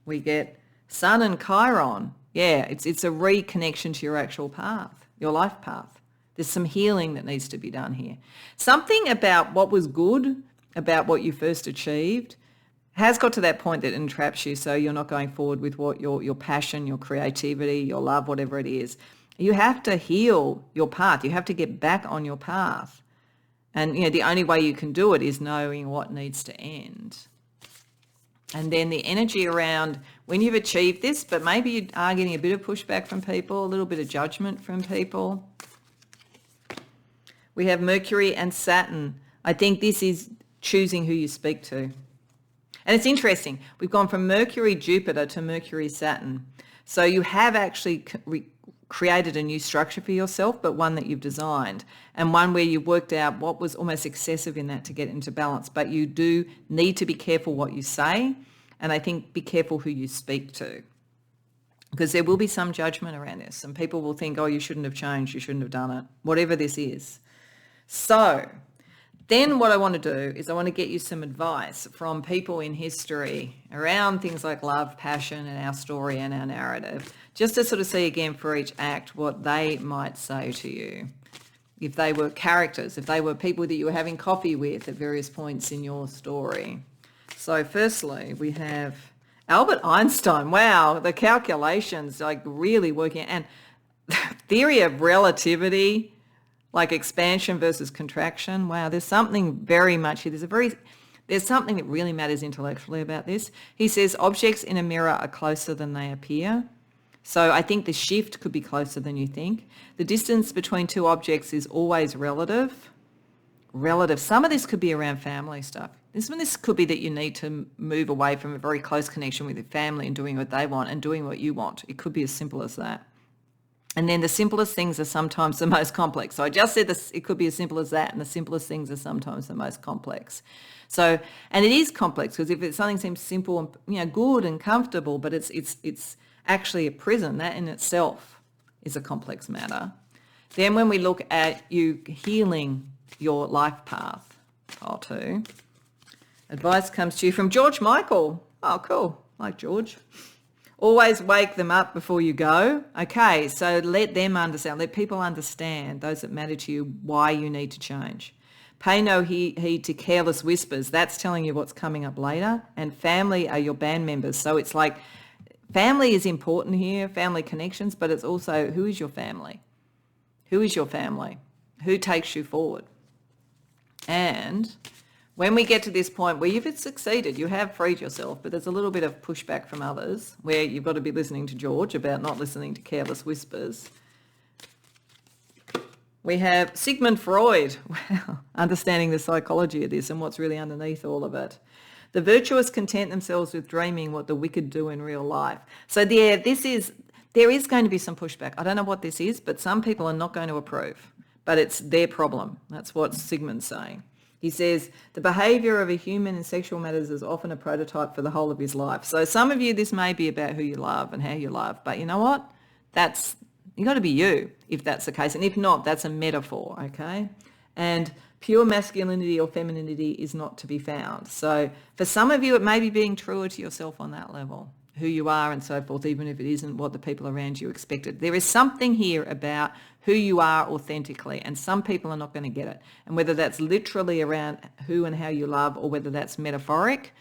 We get Sun and Chiron. Yeah, it's a reconnection to your actual path, your life path. There's some healing that needs to be done here. Something about what was good, about what you first achieved, has got to that point that entraps you, so you're not going forward with what your passion, your creativity, your love, whatever it is. You have to heal your path. You have to get back on your path. And, the only way you can do it is knowing what needs to end. And then the energy around when you've achieved this, but maybe you are getting a bit of pushback from people, a little bit of judgment from people. We have Mercury and Saturn. I think this is choosing who you speak to. And it's interesting. We've gone from Mercury, Jupiter to Mercury, Saturn. So you have actually created a new structure for yourself, but one that you've designed, and one where you worked out what was almost excessive in that to get into balance. But you do need to be careful what you say, and I think be careful who you speak to, because there will be some judgment around this. Some people will think, oh, you shouldn't have changed, you shouldn't have done it, whatever this is. So then what I want to do is I want to get you some advice from people in history around things like love, passion, and our story and our narrative, just to sort of see again for each act what they might say to you. If they were characters, if they were people that you were having coffee with at various points in your story. So firstly, we have Albert Einstein. Wow, the calculations, like really working. And theory of relativity, like expansion versus contraction. Wow, there's something very much here. There's something that really matters intellectually about this. He says objects in a mirror are closer than they appear. So I think the shift could be closer than you think. The distance between two objects is always relative. relative. Some of this could be around family stuff. This could be that you need to move away from a very close connection with your family and doing what they want and doing what you want. It could be as simple as that. And then the simplest things are sometimes the most complex. So I just said this, it could be as simple as that, and the simplest things are sometimes the most complex. So, and it is complex because if something seems simple and, you know, good and comfortable, but it's actually a prison, that in itself is a complex matter. Then when we look at you healing your life path, pile 2, advice comes to you from George Michael. Oh, cool. Like George. Always wake them up before you go. Okay, so let them understand, let people understand, those that matter to you, why you need to change. Pay no heed to careless whispers. That's telling you what's coming up later. And family are your band members. So it's like family is important here, family connections, but it's also who is your family? Who is your family? Who takes you forward? And when we get to this point where you've succeeded, you have freed yourself, but there's a little bit of pushback from others where you've got to be listening to George about not listening to careless whispers. We have Sigmund Freud, wow, understanding the psychology of this and what's really underneath all of it. The virtuous content themselves with dreaming what the wicked do in real life. So there is going to be some pushback. I don't know what this is, but some people are not going to approve, but it's their problem. That's what Sigmund's saying. He says, the behaviour of a human in sexual matters is often a prototype for the whole of his life. So some of you, this may be about who you love and how you love, but you know what? You got to be you if that's the case. And if not, that's a metaphor, okay? And pure masculinity or femininity is not to be found. So for some of you, it may be being truer to yourself on that level, who you are and so forth, even if it isn't what the people around you expected. There is something here about who you are authentically, and some people are not going to get it. And whether that's literally around who and how you love or whether that's metaphoric,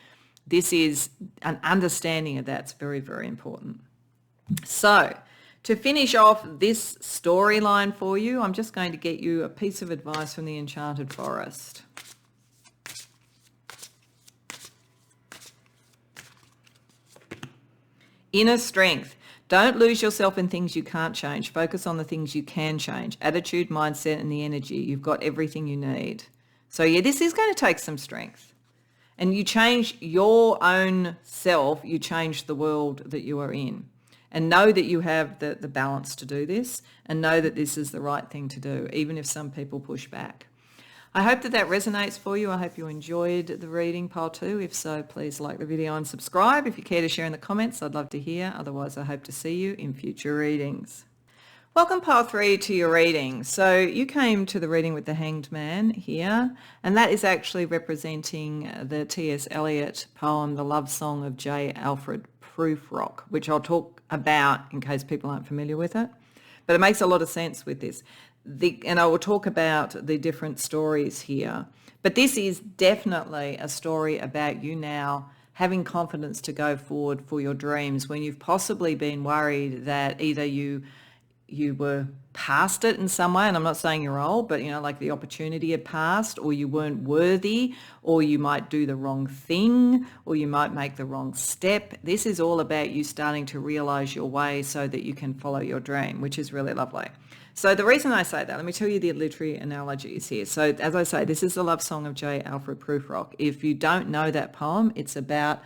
this is an understanding of that's very, very important. So to finish off this storyline for you, I'm just going to get you a piece of advice from the Enchanted Forest. Inner strength. Don't lose yourself in things you can't change. Focus on the things you can change. Attitude, mindset, and the energy. You've got everything you need. So yeah, this is going to take some strength. And you change your own self, you change the world that you are in. And know that you have the balance to do this, and know that this is the right thing to do, even if some people push back. I hope that resonates for you. I hope you enjoyed the reading, pile 2. If so, please like the video and subscribe. If you care to share in the comments, I'd love to hear. Otherwise, I hope to see you in future readings. Welcome, pile 3, to your reading. So you came to the reading with the Hanged Man here, and that is actually representing the T.S. Eliot poem, The Love Song of J. Alfred Prufrock, which I'll talk about in case people aren't familiar with it. But it makes a lot of sense with this. And I will talk about the different stories here. But this is definitely a story about you now having confidence to go forward for your dreams when you've possibly been worried that either you were past it in some way, and I'm not saying you're old, but like the opportunity had passed, or you weren't worthy, or you might do the wrong thing, or you might make the wrong step. This is all about you starting to realize your way so that you can follow your dream, which is really lovely. So the reason I say that, let me tell you the literary analogies here. So as I say, this is the love song of J. Alfred Prufrock. If you don't know that poem, it's about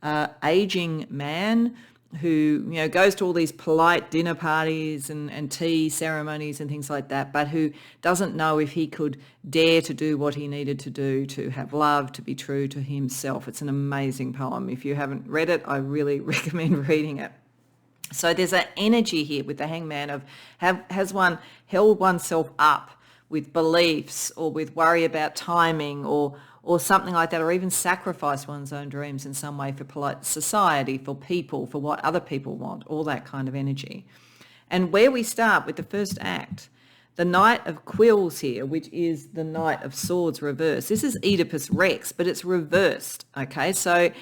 an aging man who goes to all these polite dinner parties and tea ceremonies and things like that, but who doesn't know if he could dare to do what he needed to do to have love, to be true to himself. It's an amazing poem. If you haven't read it, I really recommend reading it. So there's an energy here with the hangman of has one held oneself up with beliefs or with worry about timing or something like that, or even sacrifice one's own dreams in some way for polite society, for people, for what other people want, all that kind of energy. And where we start with the first act, the Knight of Quills here, which is the Knight of Swords reversed. This is Oedipus Rex, but it's reversed, okay? So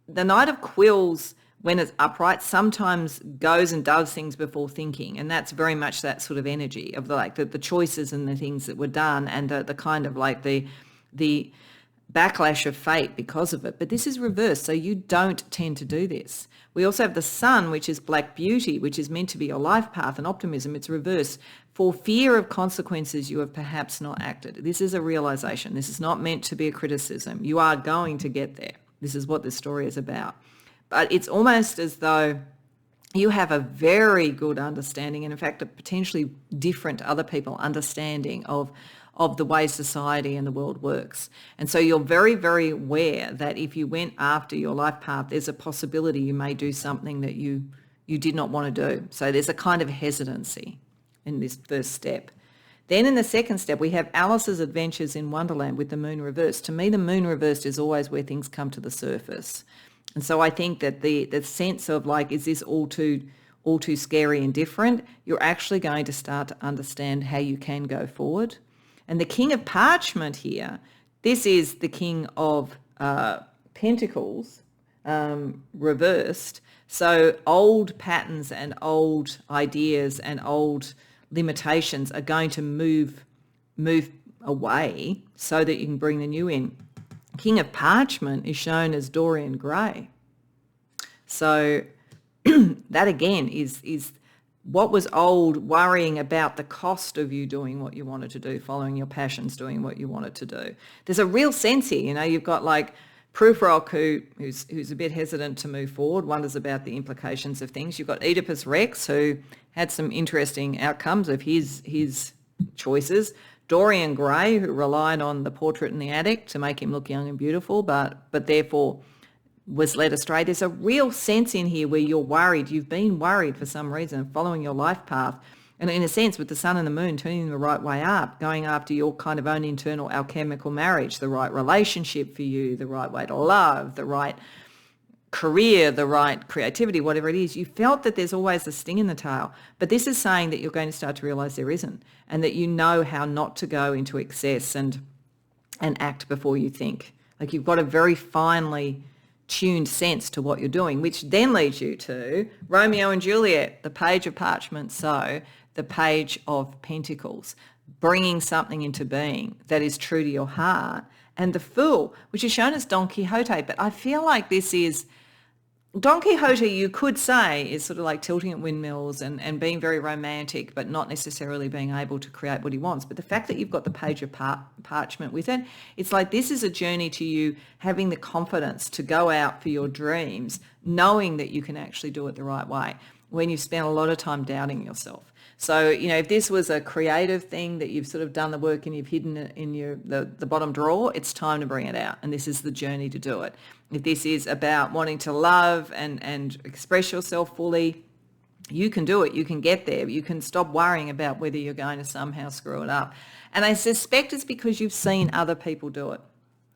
the Knight of Quills, when it's upright, sometimes goes and does things before thinking, and that's very much that sort of energy of the choices and the things that were done, and the kind of like the backlash of fate because of it. But this is reversed, so you don't tend to do this. We also have the sun, which is black beauty, which is meant to be your life path and optimism. It's reversed. For fear of consequences, you have perhaps not acted. This is a realization. This is not meant to be a criticism. You are going to get there. This is what this story is about. But it's almost as though you have a very good understanding, and in fact, a potentially different to other people understanding of the way society and the world works. And so you're very, very aware that if you went after your life path, there's a possibility you may do something that you did not want to do. So there's a kind of hesitancy in this first step. Then in the second step, we have Alice's adventures in Wonderland with the moon reversed. To me, the moon reversed is always where things come to the surface. And so I think that the sense of like, is this all too scary and different? You're actually going to start to understand how you can go forward. And the King of Parchment here, this is the King of Pentacles reversed. So old patterns and old ideas and old limitations are going to move away so that you can bring the new in. King of Parchment is shown as Dorian Gray. So that again is what was old, worrying about the cost of you doing what you wanted to do, following your passions, doing what you wanted to do. There's a real sense here, you know, you've got like Prufrock who's a bit hesitant to move forward, wonders about the implications of things. You've got Oedipus Rex, who had some interesting outcomes of his choices. Dorian Gray, who relied on the portrait in the attic to make him look young and beautiful, but therefore was led astray. There's a real sense in here where you're worried. You've been worried for some reason, following your life path. And in a sense, with the sun and the moon turning the right way up, going after your kind of own internal alchemical marriage, the right relationship for you, the right way to love, the right career, the right creativity, whatever it is, you felt that there's always a sting in the tail. But this is saying that you're going to start to realize there isn't, and that you know how not to go into excess and act before you think. Like you've got a very finely tuned sense to what you're doing, which then leads you to Romeo and Juliet, the Page of Parchment, so the Page of Pentacles, bringing something into being that is true to your heart, and the Fool, which is shown as Don Quixote. But I feel like this is Don Quixote, you could say, is sort of like tilting at windmills and being very romantic, but not necessarily being able to create what he wants. But the fact that you've got the Page of Parchment with it, it's like this is a journey to you having the confidence to go out for your dreams, knowing that you can actually do it the right way when you've spent a lot of time doubting yourself. So, you know, if this was a creative thing that you've sort of done the work and you've hidden it in the bottom drawer, it's time to bring it out. And this is the journey to do it. If this is about wanting to love and express yourself fully, you can do it. You can get there. You can stop worrying about whether you're going to somehow screw it up. And I suspect it's because you've seen other people do it.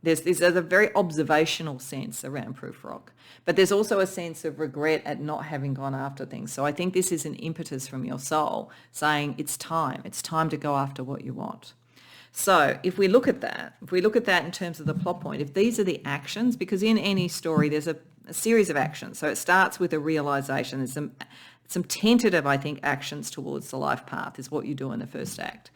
There's a very observational sense around Prufrock, but there's also a sense of regret at not having gone after things. So I think this is an impetus from your soul saying it's time to go after what you want. So if we look at that in terms of the plot point, if these are the actions, because in any story there's a series of actions. So it starts with a realization. There's some tentative, I think, actions towards the life path is what you do in the first act.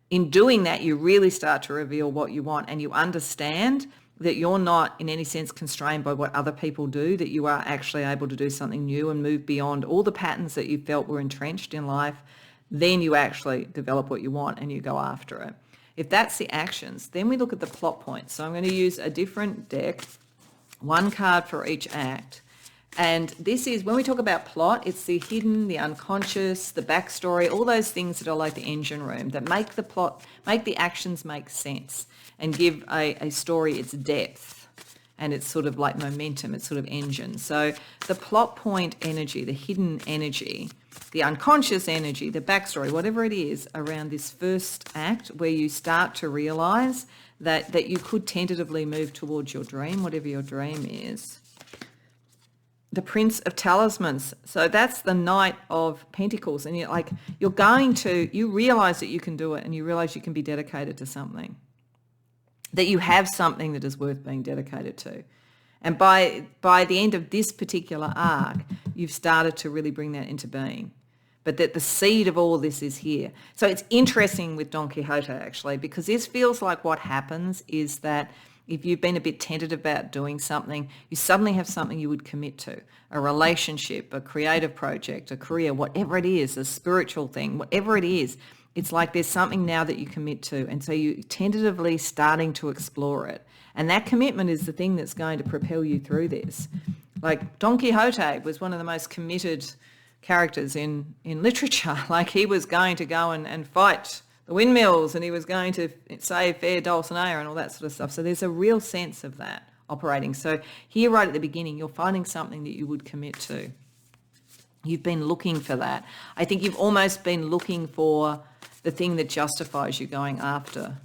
In doing that, you really start to reveal what you want, and you understand that you're not in any sense constrained by what other people do, that you are actually able to do something new and move beyond all the patterns that you felt were entrenched in life. Then you actually develop what you want and you go after it. If that's the actions, then we look at the plot points. So I'm going to use a different deck, one card for each act. And this is, when we talk about plot, it's the hidden, the unconscious, the backstory, all those things that are like the engine room that make the plot, make the actions make sense and give a story its depth and it's sort of like momentum, it's sort of engine. So the plot point energy, the hidden energy, the unconscious energy, the backstory, whatever it is around this first act where you start to realise that you could tentatively move towards your dream, whatever your dream is. The Prince of Talismans. So that's the Knight of Pentacles. And you realise that you can do it and you realise you can be dedicated to something, that you have something that is worth being dedicated to. And by the end of this particular arc, you've started to really bring that into being. But that the seed of all this is here. So it's interesting with Don Quixote, actually, because this feels like what happens is that If you've been a bit tentative about doing something, you suddenly have something you would commit to, a relationship, a creative project, a career, whatever it is, a spiritual thing, whatever it is. It's like there's something now that you commit to. And so you're tentatively starting to explore it. And that commitment is the thing that's going to propel you through this. Like Don Quixote was one of the most committed characters in literature. Like he was going to go and fight the windmills, and he was going to save fair Dulcinea and all that sort of stuff. So there's a real sense of that operating. So here right at the beginning, you're finding something that you would commit to. You've been looking for that. I think you've almost been looking for the thing that justifies you going after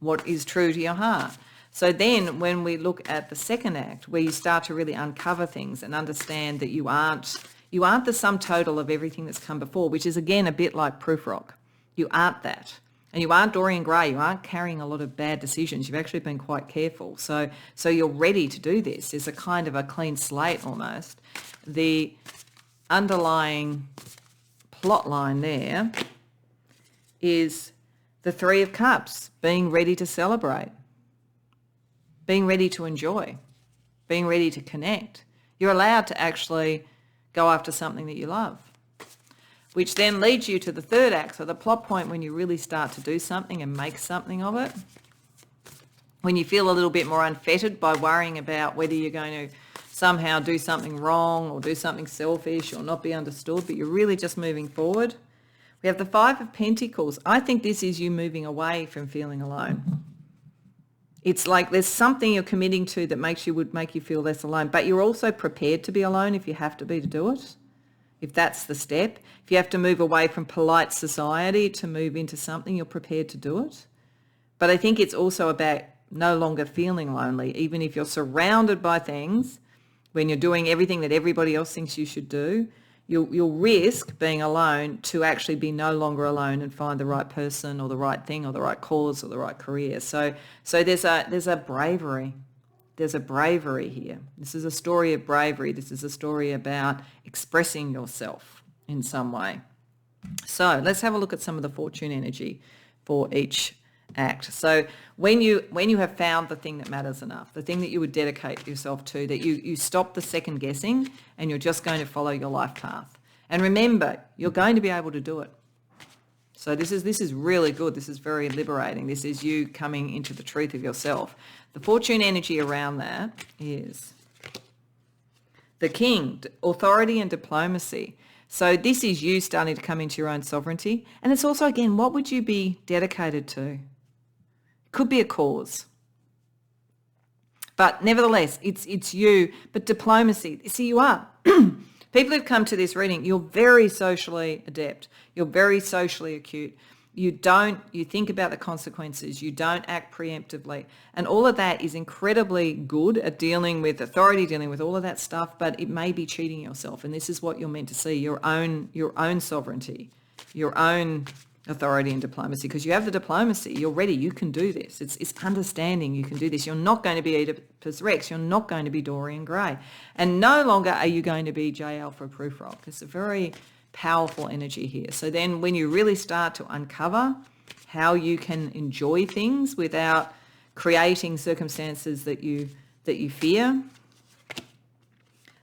what is true to your heart. So then when we look at the second act, where you start to really uncover things and understand that you aren't the sum total of everything that's come before, which is again a bit like proof rock. You aren't that. And you aren't Dorian Gray. You aren't carrying a lot of bad decisions. You've actually been quite careful. So you're ready to do this. It's a kind of a clean slate almost. The underlying plot line there is the Three of Cups, being ready to celebrate, being ready to enjoy, being ready to connect. You're allowed to actually go after something that you love, which then leads you to the third act, so the plot point when you really start to do something and make something of it, when you feel a little bit more unfettered by worrying about whether you're going to somehow do something wrong or do something selfish or not be understood, but you're really just moving forward. We have the Five of Pentacles. I think this is you moving away from feeling alone. It's like there's something you're committing to that would make you feel less alone, but you're also prepared to be alone if you have to be to do it. If that's the step, if you have to move away from polite society to move into something, you're prepared to do it. But I think it's also about no longer feeling lonely, even if you're surrounded by things, when you're doing everything that everybody else thinks you should do, you'll risk being alone to actually be no longer alone and find the right person or the right thing or the right cause or the right career. So there's a bravery. There's a bravery here. This is a story of bravery. This is a story about expressing yourself in some way. So let's have a look at some of the fortune energy for each act. So when you have found the thing that matters enough, the thing that you would dedicate yourself to, that you stop the second guessing and you're just going to follow your life path. And remember, you're going to be able to do it. So this is really good. This is very liberating. This is you coming into the truth of yourself. The fortune energy around that is the King, authority and diplomacy. So this is you starting to come into your own sovereignty. And it's also, again, what would you be dedicated to? It could be a cause. But nevertheless, it's you. But diplomacy, see, you are. People who've come to this reading, you're very socially adept. You're very socially acute. You think about the consequences. You don't act preemptively. And all of that is incredibly good at dealing with authority, dealing with all of that stuff, but it may be cheating yourself. And this is what you're meant to see, your own sovereignty, your own authority and diplomacy, because you have the diplomacy. You're ready. You can do this. It's understanding you can do this. You're not going to be Oedipus Rex. You're not going to be Dorian Gray. And no longer are you going to be J Alpha Proof Rock. It's a very powerful energy here. So then when you really start to uncover how you can enjoy things without creating circumstances that you fear,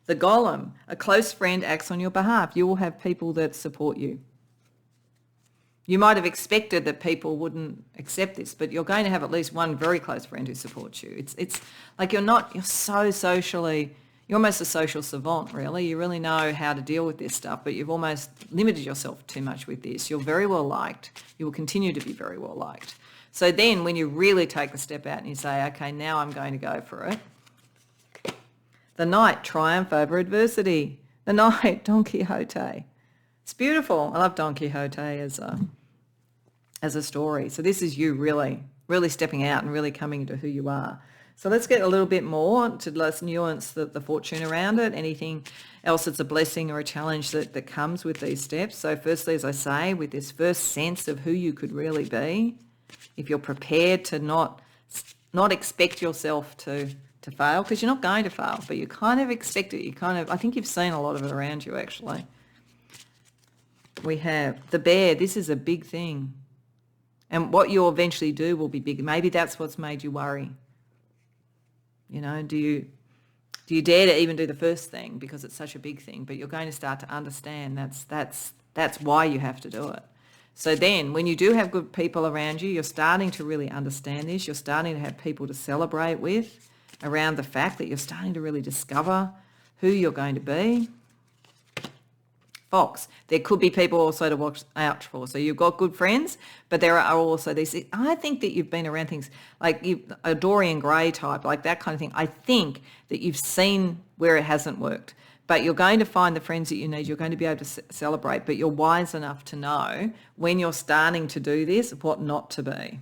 the Golem, a close friend acts on your behalf. You will have people that support you. You might have expected that people wouldn't accept this, but you're going to have at least one very close friend who supports you. It's like you're so socially, you're almost a social savant, really. You really know how to deal with this stuff, but you've almost limited yourself too much with this. You're very well liked. You will continue to be very well liked. So then when you really take the step out and you say, okay, now I'm going to go for it. The Knight, triumph over adversity. The Knight, Don Quixote. It's beautiful. I love Don Quixote as a story. So this is you really, really stepping out and really coming into who you are. So let's get a little bit more to let's nuance the fortune around it. Anything else that's a blessing or a challenge that comes with these steps. So firstly, as I say, with this first sense of who you could really be, if you're prepared to not expect yourself to fail, because you're not going to fail, but you kind of expect it. I think you've seen a lot of it around you actually. We have the Bear. This is a big thing. And what you'll eventually do will be big. Maybe that's what's made you worry. Do you dare to even do the first thing because it's such a big thing? But you're going to start to understand that's why you have to do it. So then when you do have good people around you, you're starting to really understand this. You're starting to have people to celebrate with around the fact that you're starting to really discover who you're going to be. Fox, there could be people also to watch out for. So you've got good friends, but there are also these, I think that you've been around things like a Dorian Gray type, like that kind of thing. I think that you've seen where it hasn't worked, but you're going to find the friends that you need. You're going to be able to celebrate, but you're wise enough to know when you're starting to do this, what not to be.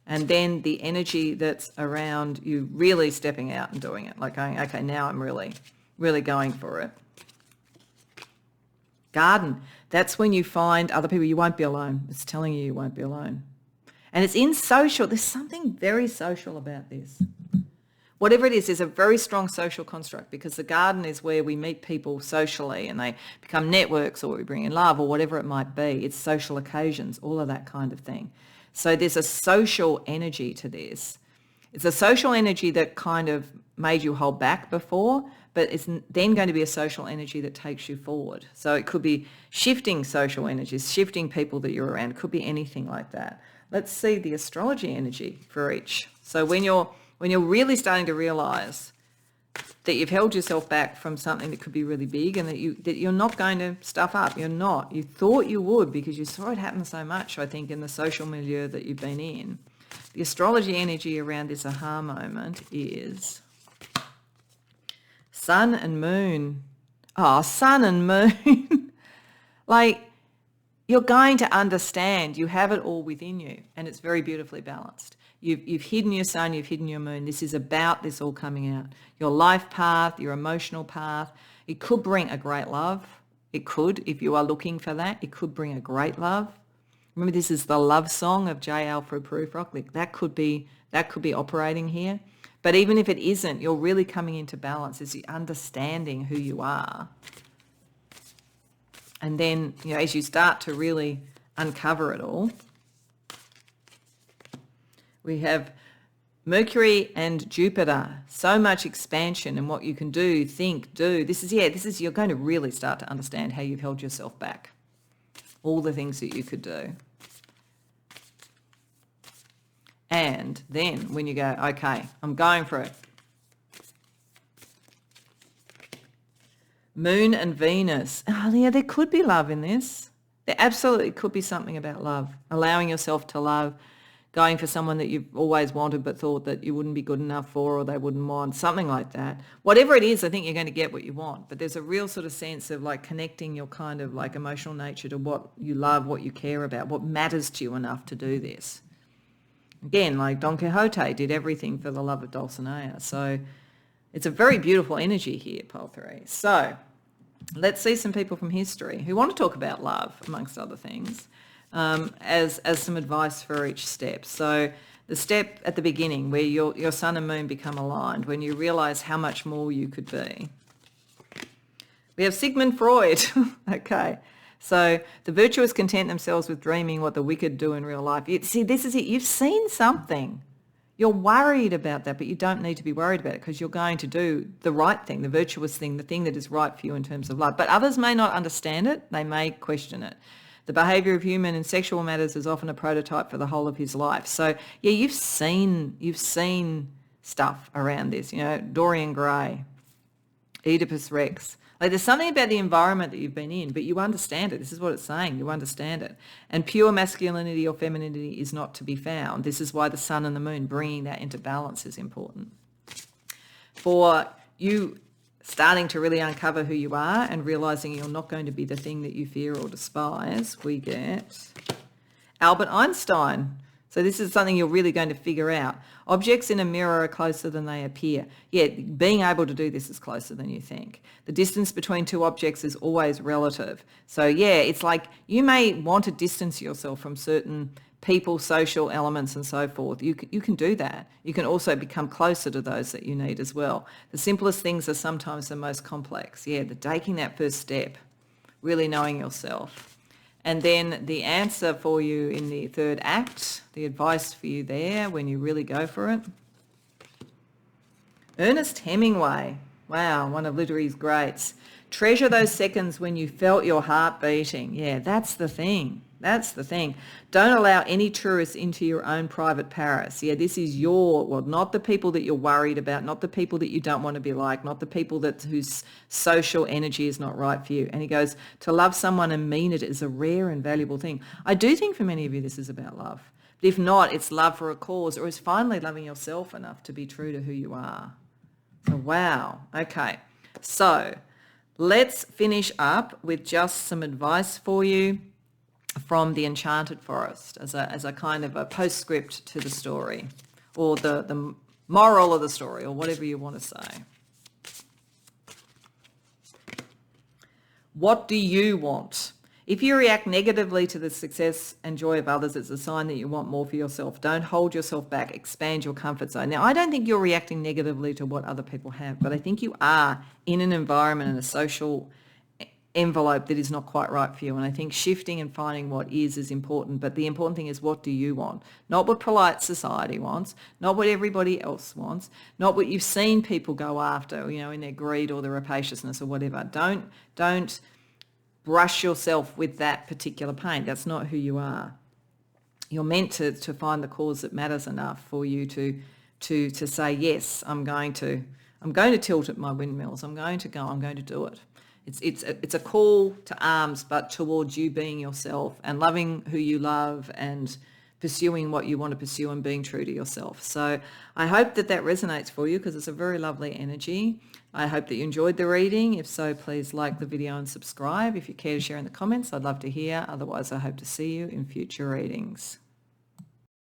And then the energy that's around you really stepping out and doing it, like going, okay, now I'm really, really going for it. Garden, that's when you find other people. You won't be alone. It's telling you won't be alone. And it's in social. There's something very social about this. Whatever it is, there's a very strong social construct because the garden is where we meet people socially and they become networks, or we bring in love, or whatever it might be. It's social occasions, all of that kind of thing. So there's a social energy to this. It's a social energy that kind of made you hold back before, but it's then going to be a social energy that takes you forward. So it could be shifting social energies, shifting people that you're around. It could be anything like that. Let's see the astrology energy for each. So when you're really starting to realise that you've held yourself back from something that could be really big, and that you're not going to stuff up. You're not. You thought you would because you saw it happen so much, I think, in the social milieu that you've been in. The astrology energy around this aha moment is sun and moon. Oh, sun and moon. Like, you're going to understand you have it all within you, and it's very beautifully balanced. You've hidden your sun, you've hidden your moon. This is about this all coming out. Your life path, your emotional path. It could bring a great love. It could, if you are looking for that, it could bring a great love. Remember, this is the love song of J. Alfred Prufrock. That could be operating here. But even if it isn't, you're really coming into balance as you're understanding who you are. And then, as you start to really uncover it all, we have Mercury and Jupiter. So much expansion in what you can do, think, do. This is you're going to really start to understand how you've held yourself back. All the things that you could do. And then when you go, okay, I'm going for it. Moon and Venus. Oh, yeah, there could be love in this. There absolutely could be something about love. Allowing yourself to love. Going for someone that you've always wanted but thought that you wouldn't be good enough for, or they wouldn't want, something like that. Whatever it is, I think you're going to get what you want. But there's a real sort of sense of like connecting your kind of like emotional nature to what you love, what you care about, what matters to you enough to do this. Again, like Don Quixote did everything for the love of Dulcinea. So it's a very beautiful energy here, Pole 3. So let's see some people from history who want to talk about love, amongst other things. As some advice for each step. So the step at the beginning where your sun and moon become aligned, when you realise how much more you could be. We have Sigmund Freud. Okay. So the virtuous content themselves with dreaming what the wicked do in real life. See, this is it. You've seen something. You're worried about that, but you don't need to be worried about it because you're going to do the right thing, the virtuous thing, the thing that is right for you in terms of love. But others may not understand it. They may question it. The behaviour of human and sexual matters is often a prototype for the whole of his life. So, yeah, you've seen stuff around this, Dorian Gray, Oedipus Rex. Like, there's something about the environment that you've been in, but you understand it. This is what it's saying. You understand it. And pure masculinity or femininity is not to be found. This is why the sun and the moon, bringing that into balance, is important. For you starting to really uncover who you are and realising you're not going to be the thing that you fear or despise, we get Albert Einstein. So this is something you're really going to figure out. Objects in a mirror are closer than they appear. Yeah, being able to do this is closer than you think. The distance between two objects is always relative. So yeah, it's like you may want to distance yourself from certain people, social elements and so forth. You can do that. You can also become closer to those that you need as well. The simplest things are sometimes the most complex. Yeah, taking that first step, really knowing yourself. And then the answer for you in the third act, the advice for you there when you really go for it. Ernest Hemingway. Wow, one of literature's greats. Treasure those seconds when you felt your heart beating. Yeah, that's the thing. That's the thing. Don't allow any tourists into your own private Paris. Yeah, this is not the people that you're worried about, not the people that you don't want to be like, not the people whose social energy is not right for you. And he goes, to love someone and mean it is a rare and valuable thing. I do think for many of you this is about love. But if not, it's love for a cause, or it's finally loving yourself enough to be true to who you are. So, wow. Okay. So let's finish up with just some advice for you from the Enchanted Forest as a kind of a postscript to the story, or the moral of the story, or whatever you want to say. What do you want? If you react negatively to the success and joy of others, it's a sign that you want more for yourself. Don't hold yourself back. Expand your comfort zone. Now, I don't think you're reacting negatively to what other people have, but I think you are in an environment and a social envelope that is not quite right for you. And I think shifting and finding what is important. But the important thing is, what do you want? Not what polite society wants, not what everybody else wants, not what you've seen people go after, in their greed or their rapaciousness or whatever. Don't brush yourself with that particular pain. That's not who you are. You're meant to find the cause that matters enough for you to say, yes, I'm going to tilt at my windmills. I'm going to do it. It's a call to arms, but towards you being yourself and loving who you love and pursuing what you want to pursue and being true to yourself. So I hope that resonates for you, because it's a very lovely energy. I hope that you enjoyed the reading. If so, please like the video and subscribe. If you care to share in the comments, I'd love to hear. Otherwise, I hope to see you in future readings.